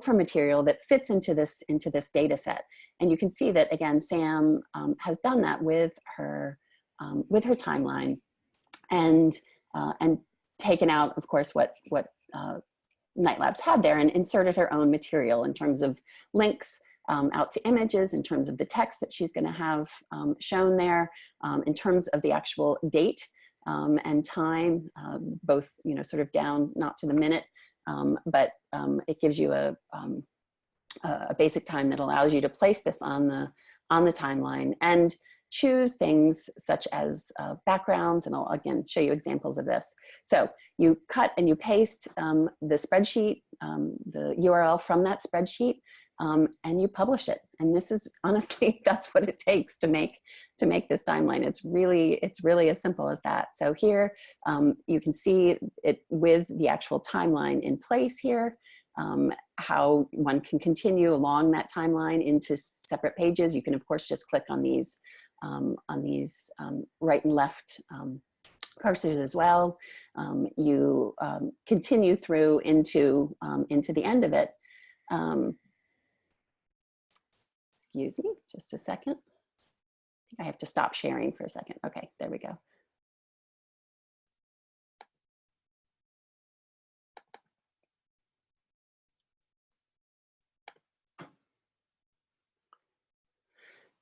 material that fits into this data set. And you can see that, again, Sam has done that with her timeline, and taken out, of course, what Nightlabs had there, and inserted her own material in terms of links out to images, in terms of the text that she's going to have shown there, in terms of the actual date and time, both, sort of down, not to the minute, but it gives you a basic time that allows you to place this on the timeline and choose things such as backgrounds, and I'll again show you examples of this. So you cut and you paste the spreadsheet, the URL from that spreadsheet, and you publish it. And this is honestly, that's what it takes to make this timeline. It's really as simple as that. So here you can see it with the actual timeline in place here, how one can continue along that timeline into separate pages. You can of course just click on these right and left cursors as well. You continue through into the end of it. Excuse me, just a second. I think I have to stop sharing for a second. Okay, there we go.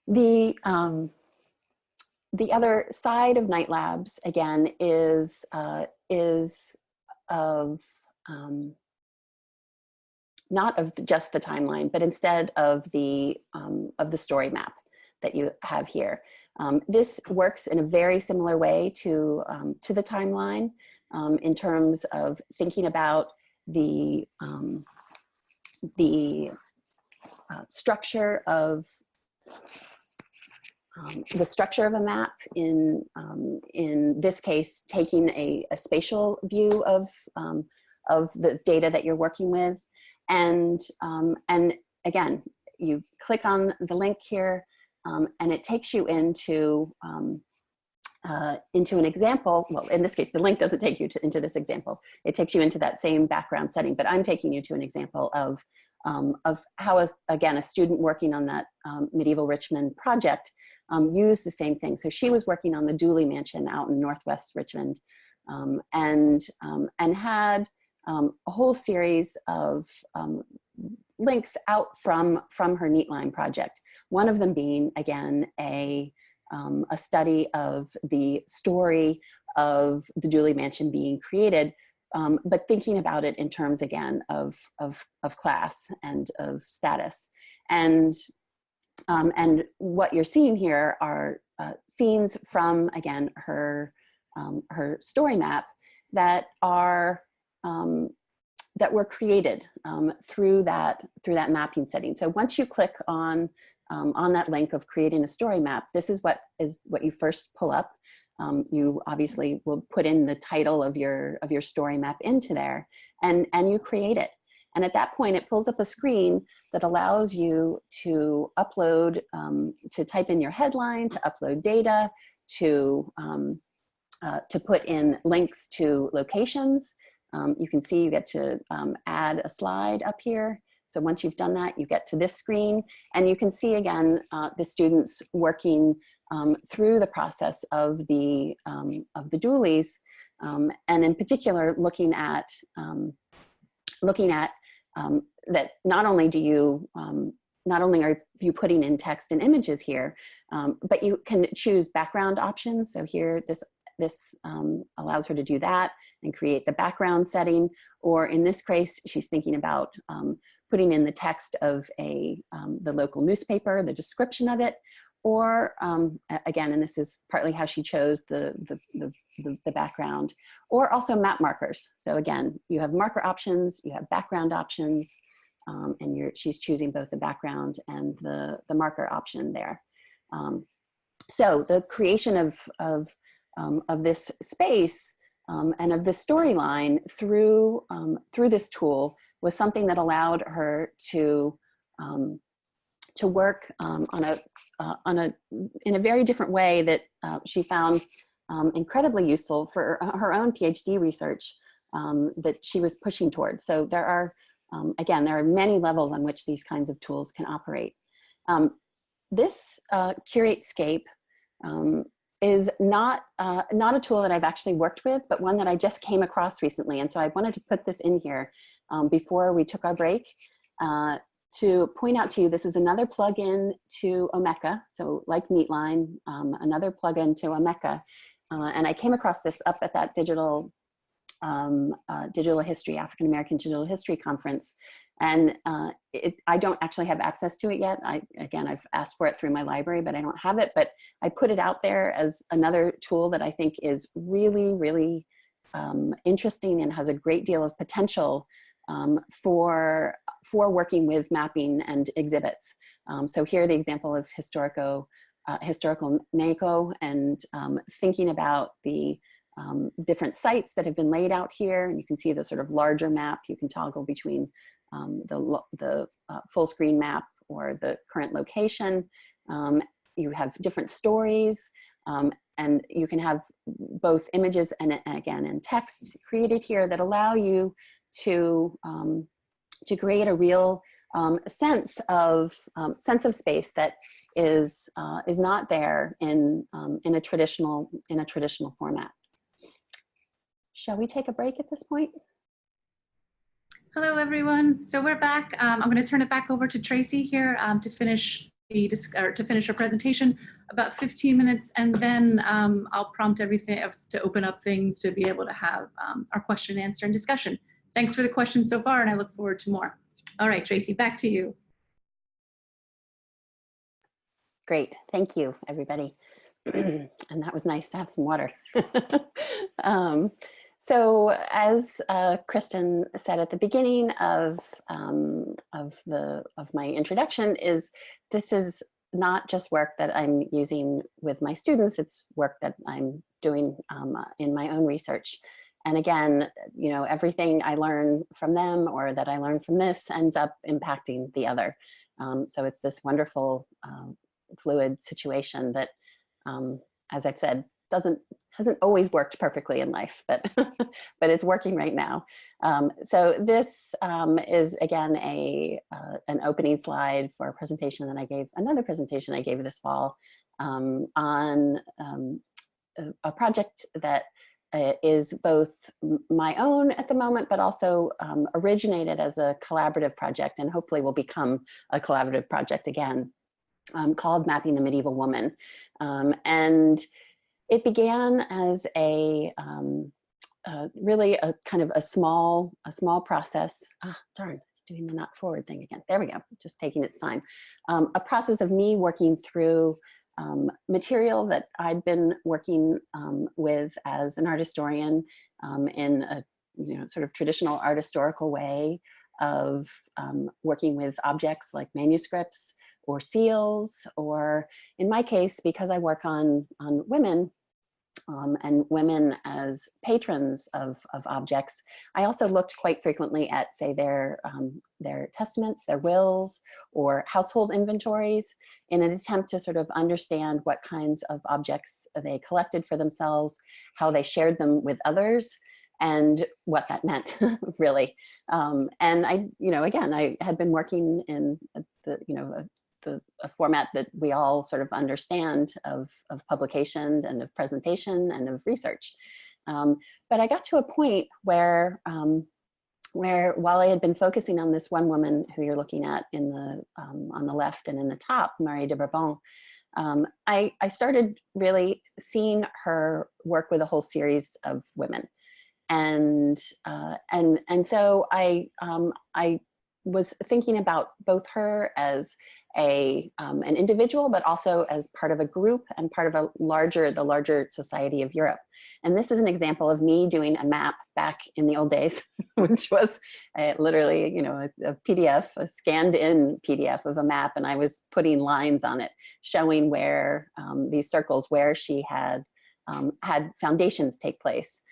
The other side of Night Labs, again, is of not of just the timeline, but instead of the story map that you have here. This works in a very similar way to the timeline in terms of thinking about the structure of a map, in this case, taking a spatial view of the data that you're working with. And again, you click on the link here, and it takes you into an example. Well, in this case, the link doesn't take you into this example. It takes you into that same background setting, but I'm taking you to an example of how, again, a student working on that medieval Richmond project used the same thing. So she was working on the Dooley Mansion out in Northwest Richmond, and had a whole series of links out from her Neatline project. One of them being, again, a study of the story of the Dooley Mansion being created, but thinking about it in terms, again, of class and of status. And what you're seeing here are scenes from, again, her story map that are that were created through that mapping setting. So once you click on that link of creating a story map, this is what you first pull up. You obviously will put in the title of your story map into there, and you create it. And at that point, it pulls up a screen that allows you to upload, to type in your headline, to upload data, to put in links to locations. You can see you get to add a slide up here. So once you've done that, you get to this screen, and you can see again the students working through the process of the Dooleys, and in particular looking at that not only are you putting in text and images here, but you can choose background options. So here, this allows her to do that and create the background setting. Or in this case, she's thinking about putting in the text of the local newspaper, the description of it. Or again, and this is partly how she chose the background, or also map markers. So again, you have marker options, you have background options, and she's choosing both the background and the marker option there. So the creation of this space and of this storyline through this tool was something that allowed her to work in a very different way that she found incredibly useful for her own PhD research that she was pushing towards. So there are, again, there are many levels on which these kinds of tools can operate. This Curatescape is not a tool that I've actually worked with, but one that I just came across recently. And so I wanted to put this in here before we took our break to point out to you, this is another plugin to Omeka. So like Neatline, another plugin to Omeka. And I came across this up at that digital history, African American Digital History Conference. And I don't actually have access to it yet. Again, I've asked for it through my library, but I don't have it. But I put it out there as another tool that I think is really, really interesting and has a great deal of potential for working with mapping and exhibits. So here, the example of historical Mexico, and thinking about the different sites that have been laid out here. And you can see the sort of larger map. You can toggle between the full screen map or the current location. You have different stories, and you can have both images and again, and text created here that allow you to create a real sense of space that is not there in a traditional format. Shall we take a break at this point? Hello, everyone. So we're back. I'm going to turn it back over to Tracy here to finish her presentation, about 15 minutes, and then I'll prompt everything else to open up things to be able to have our question, answer, and discussion. Thanks for the questions so far, and I look forward to more. All right, Tracy, back to you. Great, thank you, everybody. And that was nice to have some water. So as Kristen said at the beginning of my introduction, this is not just work that I'm using with my students, it's work that I'm doing in my own research. And again, you know, everything I learn from them or that I learn from this ends up impacting the other. So it's this wonderful fluid situation that, as I've said, hasn't always worked perfectly in life, but but it's working right now. So this is again an opening slide for a presentation that I gave, another presentation I gave this fall on a project that is both my own at the moment, but also originated as a collaborative project and hopefully will become a collaborative project again, called Mapping the Medieval Woman. And it began as really a kind of a small process. Ah, darn, it's doing the not forward thing again. There we go, just taking its time. A process of me working through material that I'd been working with as an art historian in a sort of traditional art historical way of working with objects like manuscripts or seals, or in my case, because I work on women and women as patrons of objects, I also looked quite frequently at, say, their testaments, their wills, or household inventories in an attempt to sort of understand what kinds of objects they collected for themselves, how they shared them with others, and what that meant, really. And I, again, I had been working in a format that we all sort of understand of publication and of presentation and of research. But I got to a point where while I had been focusing on this one woman who you're looking at in the on the left and in the top, Marie de Bourbon, I started really seeing her work with a whole series of women, and so I was thinking about both her as an individual, but also as part of a group and part of the larger society of Europe. And this is an example of me doing a map back in the old days, which was literally, a PDF, a scanned in PDF of a map. And I was putting lines on it, showing where these circles, where she had foundations take place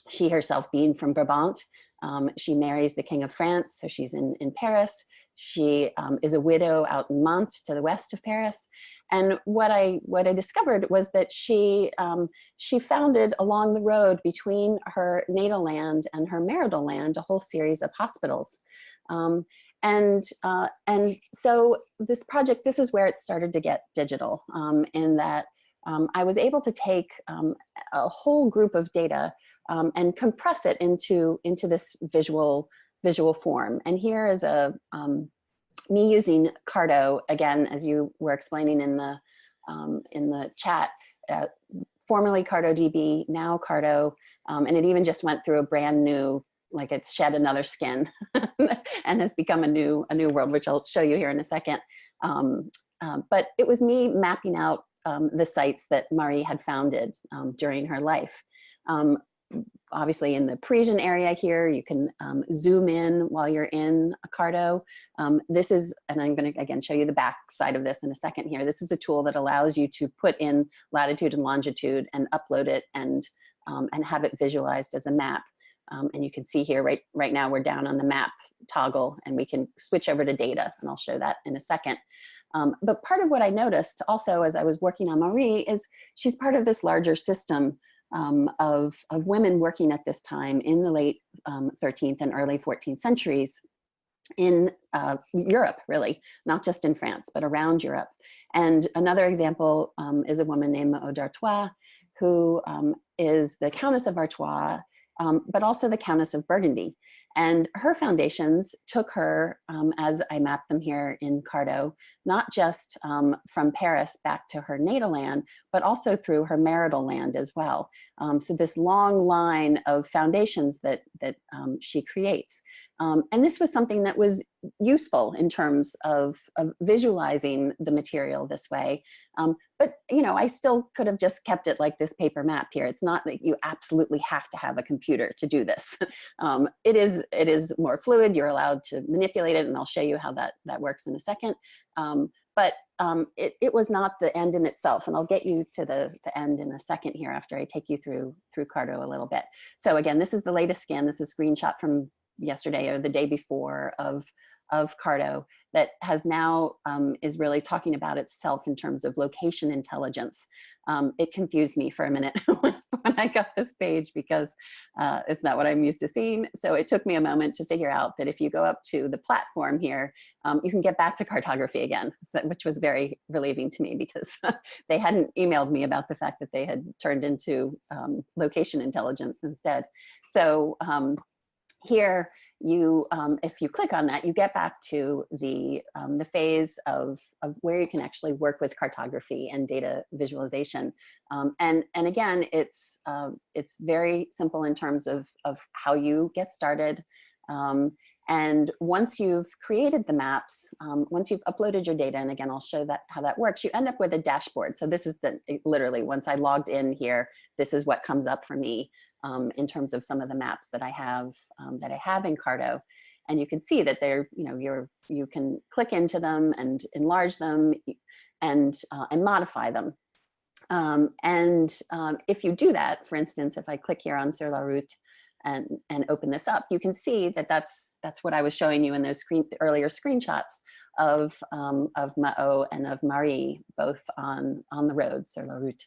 she herself being from Brabant. She marries the King of France, so she's in Paris. She is a widow out in Mantes to the west of Paris. And what I discovered was that she founded along the road between her natal land and her marital land a whole series of hospitals. And so this project, this is where it started to get digital, in that I was able to take a whole group of data and compress it into this visual form. And here is me using Carto, again, as you were explaining in the chat, formerly CartoDB, now Carto, and it even just went through a brand new, like it's shed another skin and has become a new world, which I'll show you here in a second. But it was me mapping out the sites that Marie had founded during her life. Obviously in the Parisian area here, you can zoom in while you're in a Carto. This is, and I'm going to again show you the back side of this in a second here. This is a tool that allows you to put in latitude and longitude and upload it and have it visualized as a map. And you can see here right now we're down on the map toggle, and we can switch over to data, and I'll show that in a second. But part of what I noticed also as I was working on Marie is she's part of this larger system of women working at this time in the late 13th and early 14th centuries in Europe, really, not just in France, but around Europe. And another example is a woman named Maud d'Artois, who is the Countess of Artois, but also the Countess of Burgundy. And her foundations took her, as I mapped them here in Carto, not just from Paris back to her natal land, but also through her marital land as well. So this long line of foundations that she creates. And this was something that was useful in terms of visualizing the material this way. But you know, I still could have just kept it like this paper map here. It's not that you absolutely have to have a computer to do this. It is more fluid. You're allowed to manipulate it, and I'll show you how that works in a second. But it was not the end in itself, and I'll get you to the end in a second here after I take you through Carto a little bit. So again, this is the latest scan. This is a screenshot from yesterday or the day before of Carto that has now is really talking about itself in terms of location intelligence. It confused me for a minute when I got this page because it's not what I'm used to seeing. So it took me a moment to figure out that if you go up to the platform here, you can get back to cartography again, which was very relieving to me because they hadn't emailed me about the fact that they had turned into location intelligence instead. So here, you, if you click on that, you get back to the phase of where you can actually work with cartography and data visualization. And again, it's very simple in terms of how you get started. And once you've created the maps, once you've uploaded your data, and again, I'll show how that works, you end up with a dashboard. So this is literally, once I logged in here, this is what comes up for me in terms of some of the maps that I have in Carto. And you can see that they're, you can click into them and enlarge them and modify them. If you do that, for instance, if I click here on Sur la Route and open this up, you can see that that's what I was showing you in those earlier screenshots of Mao and of Marie, both on the road, Sur la Route.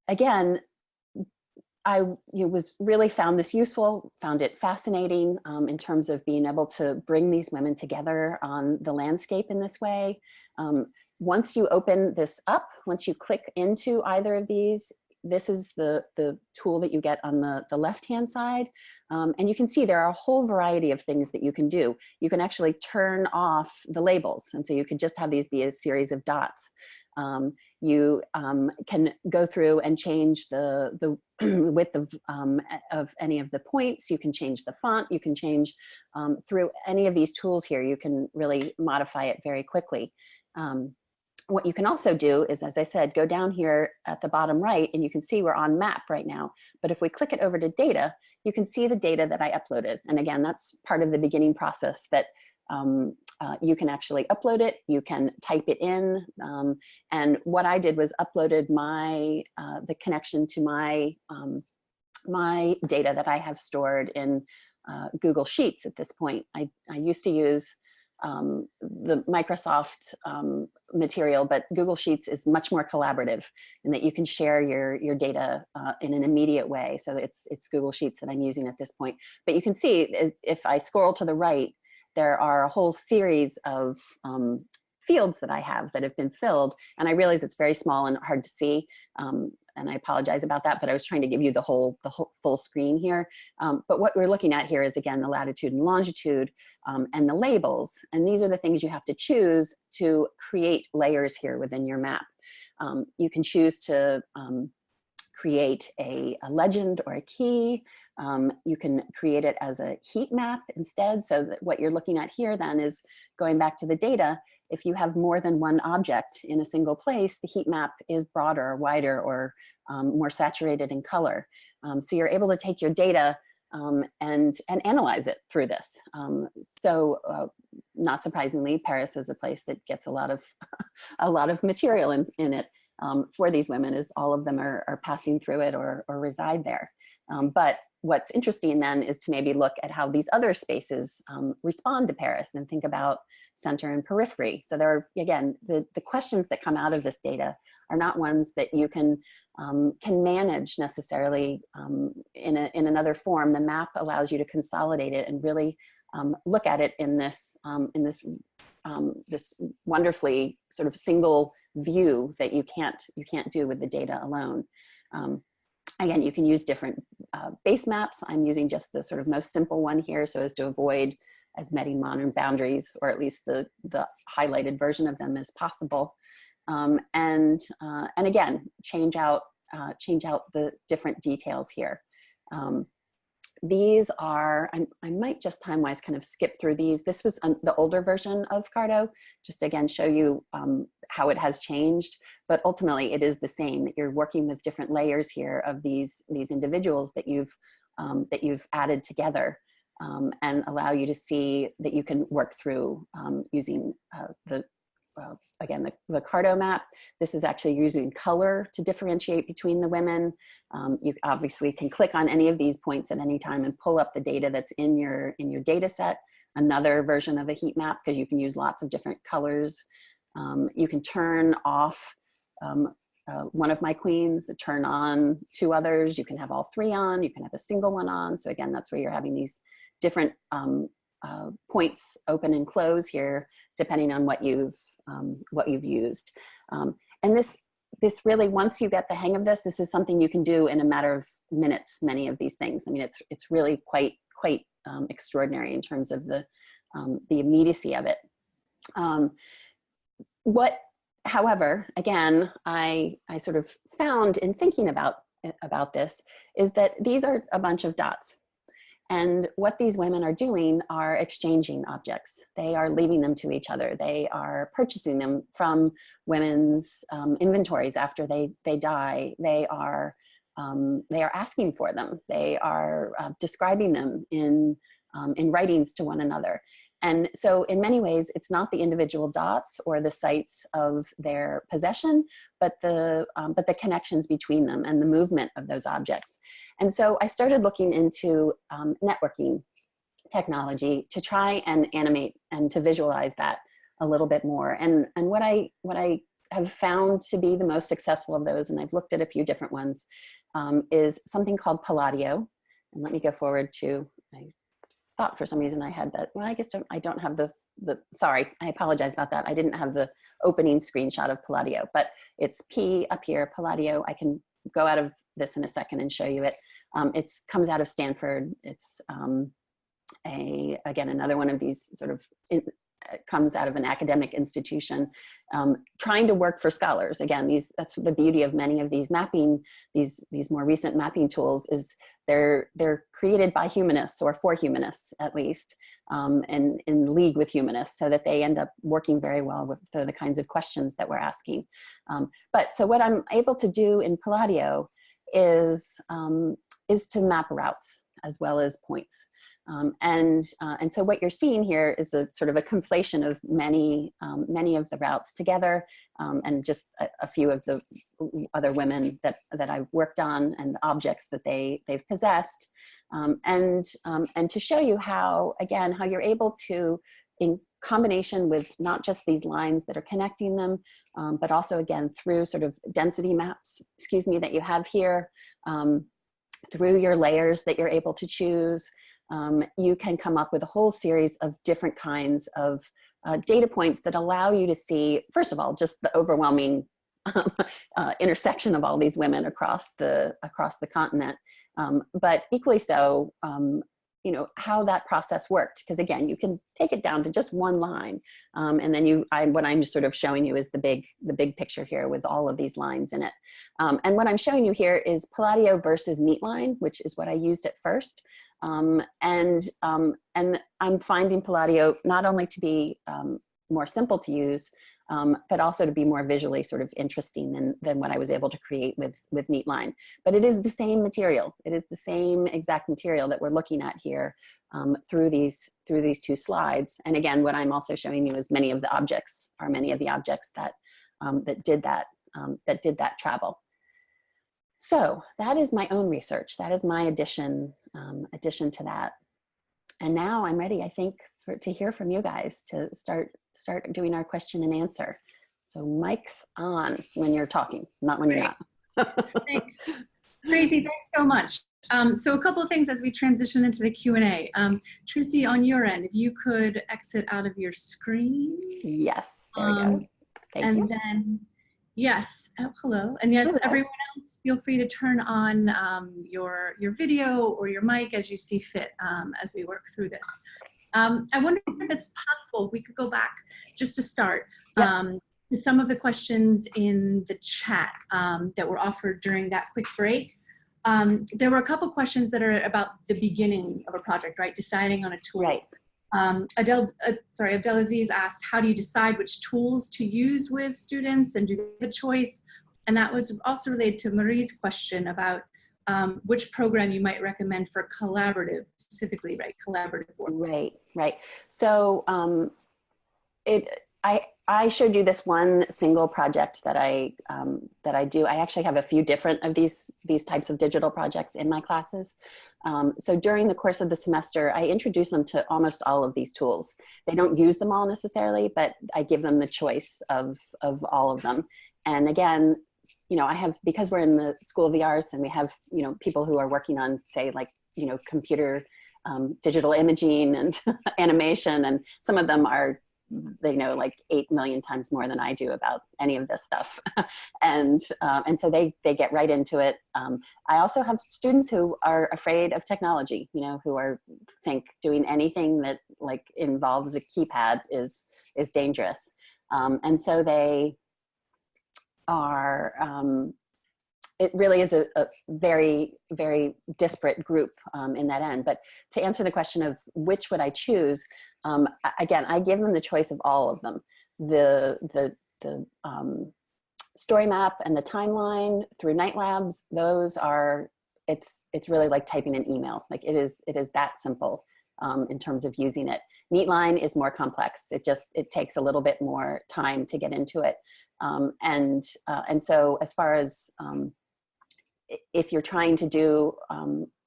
Again, I really found this useful, found it fascinating in terms of being able to bring these women together on the landscape in this way. Once you open this up, once you click into either of these, this is the tool that you get on the left-hand side. And you can see there are a whole variety of things that you can do. You can actually turn off the labels. And so you could just have these be a series of dots. You can go through and change the width of any of the points. You can change the font. You can change through any of these tools here. You can really modify it very quickly. What you can also do is, as I said, go down here at the bottom right, and you can see we're on map right now. But if we click it over to data, you can see the data that I uploaded. And again, that's part of the beginning process that you can actually upload it, you can type it in. And what I did was uploaded the connection to my data that I have stored in Google Sheets at this point. I used to use the Microsoft material, but Google Sheets is much more collaborative in that you can share your data in an immediate way. So it's Google Sheets that I'm using at this point. But you can see if I scroll to the right, there are a whole series of fields that I have that have been filled. And I realize it's very small and hard to see. And I apologize about that, but I was trying to give you the whole full screen here. But what we're looking at here is, again, the latitude and longitude and the labels. And these are the things you have to choose to create layers here within your map. You can choose to create a legend or a key. You can create it as a heat map instead. So that what you're looking at here then is going back to the data. If you have more than one object in a single place, the heat map is broader or wider or more saturated in color. So you're able to take your data and analyze it through this. Not surprisingly, Paris is a place that gets a lot of material in it for these women, as all of them are passing through it or reside there. But what's interesting then is to maybe look at how these other spaces respond to Paris and think about center and periphery. So there are, again, the questions that come out of this data are not ones that you can manage necessarily in another form. The map allows you to consolidate it and really look at it in this this wonderfully sort of single view that you can't do with the data alone. Again, you can use different base maps. I'm using just the sort of most simple one here so as to avoid as many modern boundaries, or at least the highlighted version of them as possible. And again, change out the different details here. These are, I might just time-wise kind of skip through these. This was the older version of Carto, just again show you how it has changed, but ultimately it is the same, that you're working with different layers here of these individuals that you've added together and allow you to see that you can work through using again, the Carto map. This is actually using color to differentiate between the women. You obviously can click on any of these points at any time and pull up the data that's in your data set. Another version of a heat map, because you can use lots of different colors. You can turn off one of my queens, turn on two others. You can have all three on. You can have a single one on. So again, that's where you're having these different points open and close here, depending on what you've used. And this really, once you get the hang of this is something you can do in a matter of minutes, many of these things. I mean, it's really quite extraordinary in terms of the immediacy of it. However, again, I sort of found in thinking about this is that these are a bunch of dots. And what these women are doing are exchanging objects. They are leaving them to each other. They are purchasing them from women's inventories after they die. They are asking for them. They are describing them in writings to one another. And so in many ways, it's not the individual dots or the sites of their possession, but the connections between them and the movement of those objects. And so I started looking into networking technology to try and animate and to visualize that a little bit more. And what I have found to be the most successful of those, and I've looked at a few different ones, is something called Palladio. And let me go forward to, I thought for some reason I had that. Well, I guess I don't have sorry, I apologize about that. I didn't have the opening screenshot of Palladio, but it's P up here, Palladio. I can go out of this in a second and show you it. It comes out of Stanford. It's again, another one of these sort of, comes out of an academic institution, trying to work for scholars. Again, that's the beauty of many of these mapping, these more recent mapping tools, is they're created by humanists, or for humanists at least, and in league with humanists, so that they end up working very well with the kinds of questions that we're asking. But so what I'm able to do in Palladio is to map routes as well as points. And so what you're seeing here is a sort of a conflation of many of the routes together, and just a few of the other women that I've worked on and objects that they've possessed, and to show you how, again, how you're able to, in combination with not just these lines that are connecting them, but also again through sort of density maps, that you have here, through your layers that you're able to choose. You can come up with a whole series of different kinds of data points that allow you to see, first of all, just the overwhelming intersection of all these women across the continent, but equally so, how that process worked. Because again, you can take it down to just one line, and then what I'm sort of showing you is the big picture here with all of these lines in it. And what I'm showing you here is Palladio versus Neatline, which is what I used at first. And I'm finding Palladio not only to be more simple to use, but also to be more visually sort of interesting than what I was able to create with Neatline. But it is the same material. It is the same exact material that we're looking at here through these two slides. And again, what I'm also showing you is many of the objects that that did that travel. So that is my own research. That is my addition to that. And now I'm ready, I think, to hear from you guys, to start doing our question and answer. So mic's on when you're talking, not when you're not. Thanks. Tracy, thanks so much. So a couple of things as we transition into the Q&A. Tracy, on your end, if you could exit out of your screen. Yes, there we go. Thank you. And then, yes, hello. And yes, everyone else, feel free to turn on your video or your mic as you see fit as we work through this. I wonder if it's possible, we could go back just to start. To some of the questions in the chat that were offered during that quick break. There were a couple questions that are about the beginning of a project, right? Deciding on a tool. Right. Abdelaziz asked, how do you decide which tools to use with students, and do they have a choice? And that was also related to Marie's question about which program you might recommend for collaborative, specifically, right? Collaborative work. Right, right. So I showed you this one single project that I do. I actually have a few different of these types of digital projects in my classes. So during the course of the semester, I introduce them to almost all of these tools. They don't use them all necessarily, but I give them the choice of all of them. And again, you know, because we're in the School of the Arts and we have, you know, people who are working on, say, like, you know, computer digital imaging and animation, and some of them are, they know like 8 million times more than I do about any of this stuff. and so they get right into it. I also have students who are afraid of technology, you know, who think doing anything that like involves a keypad is dangerous. And so they are, it really is a very, very disparate group in that end. But to answer the question of which would I choose, again, I give them the choice of all of them. The story map and the timeline through Night Labs, those are, it's really like typing an email. Like it is that simple in terms of using it. Neatline is more complex. It takes a little bit more time to get into it. And so as far as if you're trying to do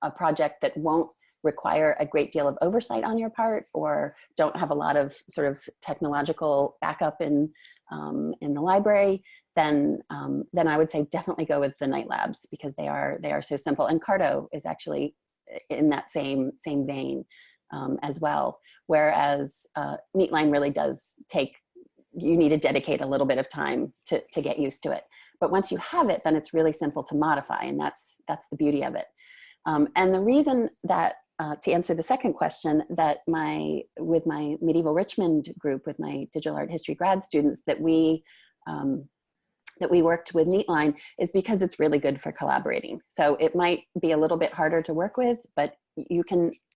a project that won't require a great deal of oversight on your part, or don't have a lot of sort of technological backup in the library, then I would say definitely go with the Night Labs, because they are so simple. And Carto is actually in that same vein as well. Whereas Neatline really does you need to dedicate a little bit of time to get used to it. But once you have it, then it's really simple to modify, and that's the beauty of it. And the reason that, to answer the second question, that with my Medieval Richmond group, with my digital art history grad students, that we worked with Neatline is because it's really good for collaborating. So it might be a little bit harder to work with, but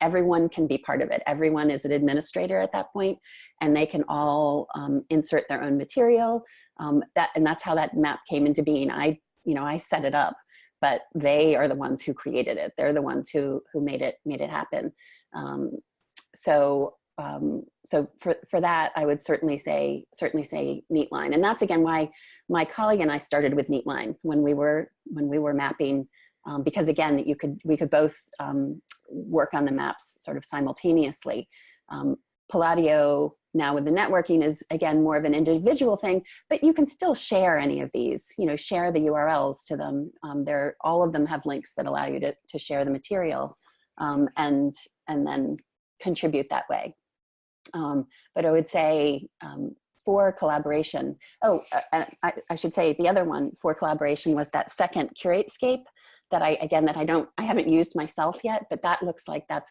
everyone can be part of it. Everyone is an administrator at that point, and they can all insert their own material. And that's how that map came into being. I set it up, but they are the ones who created it. They're the ones who made it happen. So for that, I would certainly say Neatline. And that's again why my colleague and I started with Neatline when we were mapping, because again, we could both work on the maps sort of simultaneously. Palladio, now with the networking, is again more of an individual thing, but you can still share any of these, share the URLs to them. All of them have links that allow you to share the material and then contribute that way. But I would say for collaboration, I should say the other one for collaboration was that second Curatescape that I haven't used myself yet, but that looks like that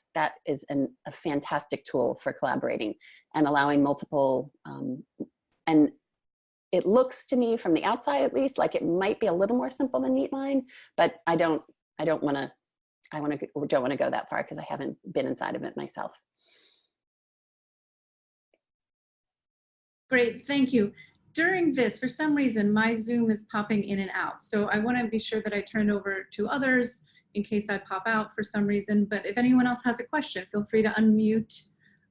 is a fantastic tool for collaborating and allowing multiple, and it looks to me from the outside at least like it might be a little more simple than Neatline, but I don't want to go that far because I haven't been inside of it myself. Great, thank you. During this, for some reason, my Zoom is popping in and out. So I want to be sure that I turn over to others in case I pop out for some reason. But if anyone else has a question, feel free to unmute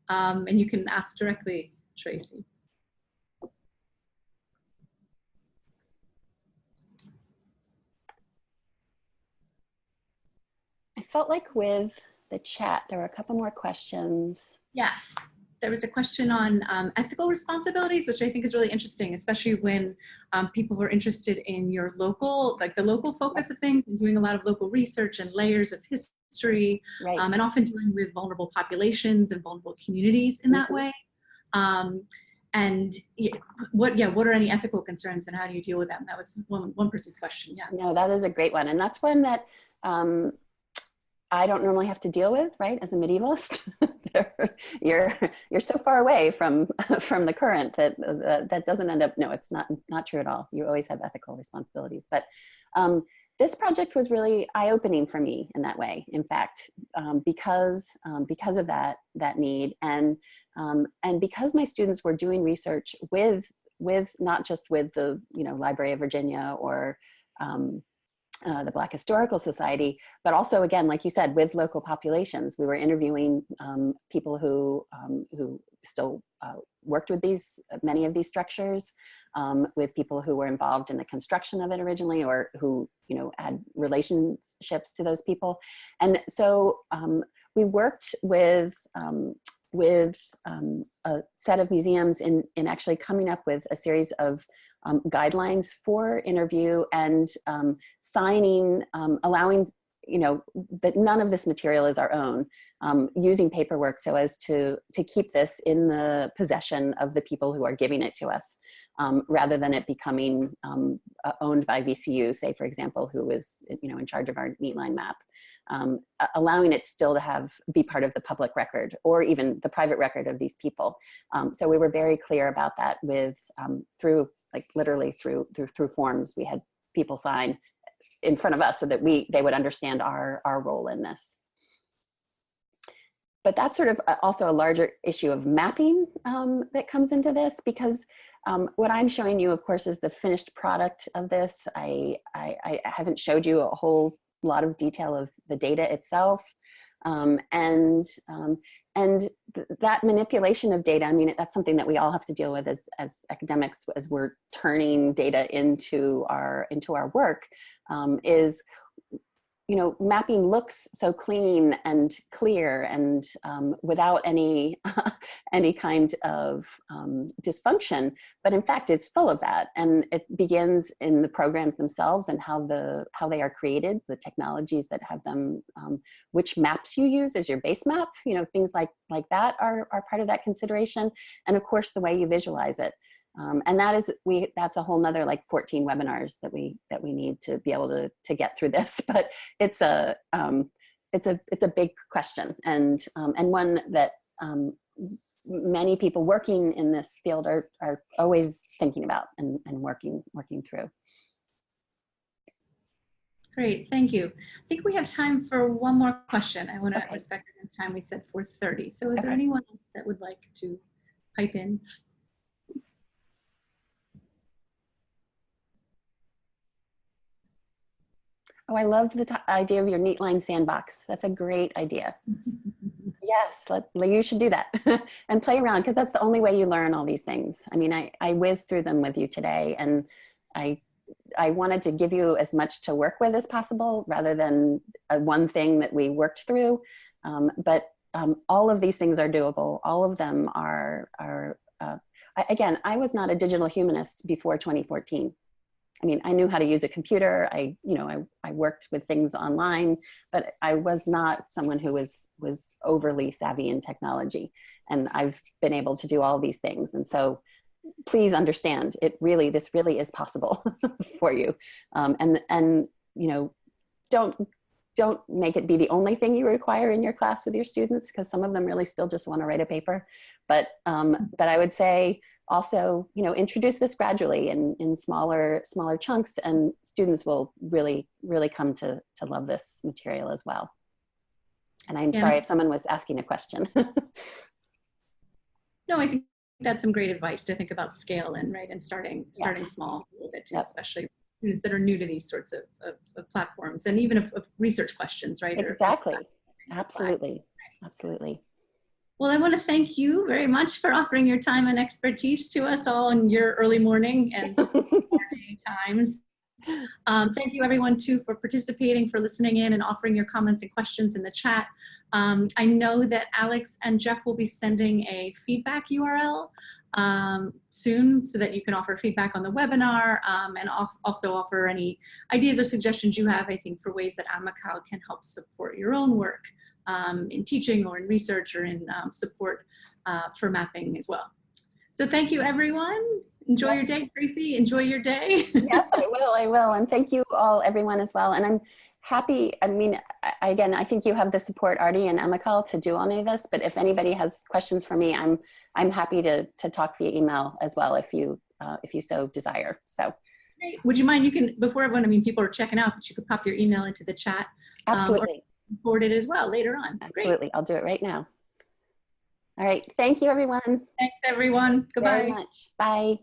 and you can ask directly, Tracy. I felt like with the chat, there were a couple more questions. Yes. there was a question on ethical responsibilities, which I think is really interesting, especially when people were interested in your local, like the local focus of things, and doing a lot of local research and layers of history, Right. and often dealing with vulnerable populations and vulnerable communities in that way. And what are any ethical concerns and how do you deal with them? That was one person's question. Yeah. No, that is a great one. And that's one that I don't normally have to deal with, right? As a medievalist, you're so far away from the current that doesn't end up, no, it's not true at all. You always have ethical responsibilities. But this project was really eye-opening for me in that way, in fact, because of that need, and because my students were doing research with not just with the Library of Virginia or the Black Historical Society, but also, again, like you said, with local populations. We were interviewing people who still worked with many of these structures, with people who were involved in the construction of it originally, or who had relationships to those people. And so we worked with a set of museums in actually coming up with a series of guidelines for interview and signing, allowing, that none of this material is our own, using paperwork so as to keep this in the possession of the people who are giving it to us, rather than it becoming owned by VCU, say, for example, who was in charge of our Neatline map. Allowing it still to be part of the public record or even the private record of these people. So we were very clear about that through literally through forms. We had people sign in front of us so that they would understand our role in this. But that's sort of also a larger issue of mapping that comes into this, because what I'm showing you, of course, is the finished product of this. I haven't showed you a whole lot of detail of the data itself, and that manipulation of data. I mean, that's something that we all have to deal with as academics as we're turning data into our work. Is mapping looks so clean and clear and without any kind of dysfunction, but in fact it's full of that, and it begins in the programs themselves and how they are created, the technologies that have them, which maps you use as your base map, things like that are part of that consideration, and of course the way you visualize it. And that's a whole nother 14 webinars that we need to be able to get through this. But it's a big question, and one that many people working in this field are always thinking about and working through. Great, thank you. I think we have time for one more question. I want to respect the time. We said 4:30. So is there anyone else that would like to pipe in? Oh, I love the idea of your Neatline sandbox. That's a great idea. Yes, you should do that and play around, because that's the only way you learn all these things. I mean, I whizzed through them with you today, and I wanted to give you as much to work with as possible rather than one thing that we worked through. But all of these things are doable. All of them are again, I was not a digital humanist before 2014. I mean, I knew how to use a computer. I worked with things online, but I was not someone who was overly savvy in technology. And I've been able to do all these things. And so please understand, this really is possible for you. And don't make it be the only thing you require in your class with your students, because some of them really still just want to write a paper. But I would say, also, introduce this gradually in smaller chunks, and students will really come to love this material as well. And I'm sorry if someone was asking a question. No, I think that's some great advice to think about scale and starting small a little bit too, especially students that are new to these sorts of platforms, and even of research questions, right? Exactly. Absolutely. Absolutely. Well, I want to thank you very much for offering your time and expertise to us all in your early morning and day times. Thank you everyone too for participating, for listening in and offering your comments and questions in the chat. I know that Alex and Jeff will be sending a feedback URL soon so that you can offer feedback on the webinar and also offer any ideas or suggestions you have, I think, for ways that AMICAL can help support your own work in teaching or in research or in support for mapping as well. So thank you everyone. Enjoy your day, Tracy. Enjoy your day. Yes, I will. And thank you all, everyone as well. And I'm happy, I mean, again, I think you have the support already in AMICAL to do any of this, but if anybody has questions for me, I'm happy to talk via email as well if you so desire. So great. Would you mind, you can, before everyone, I mean, people are checking out, but you could pop your email into the chat. Absolutely. Or forward it as well later on. Absolutely. Great. I'll do it right now. All right. Thank you, everyone. Thanks, everyone. Goodbye. Very much. Bye.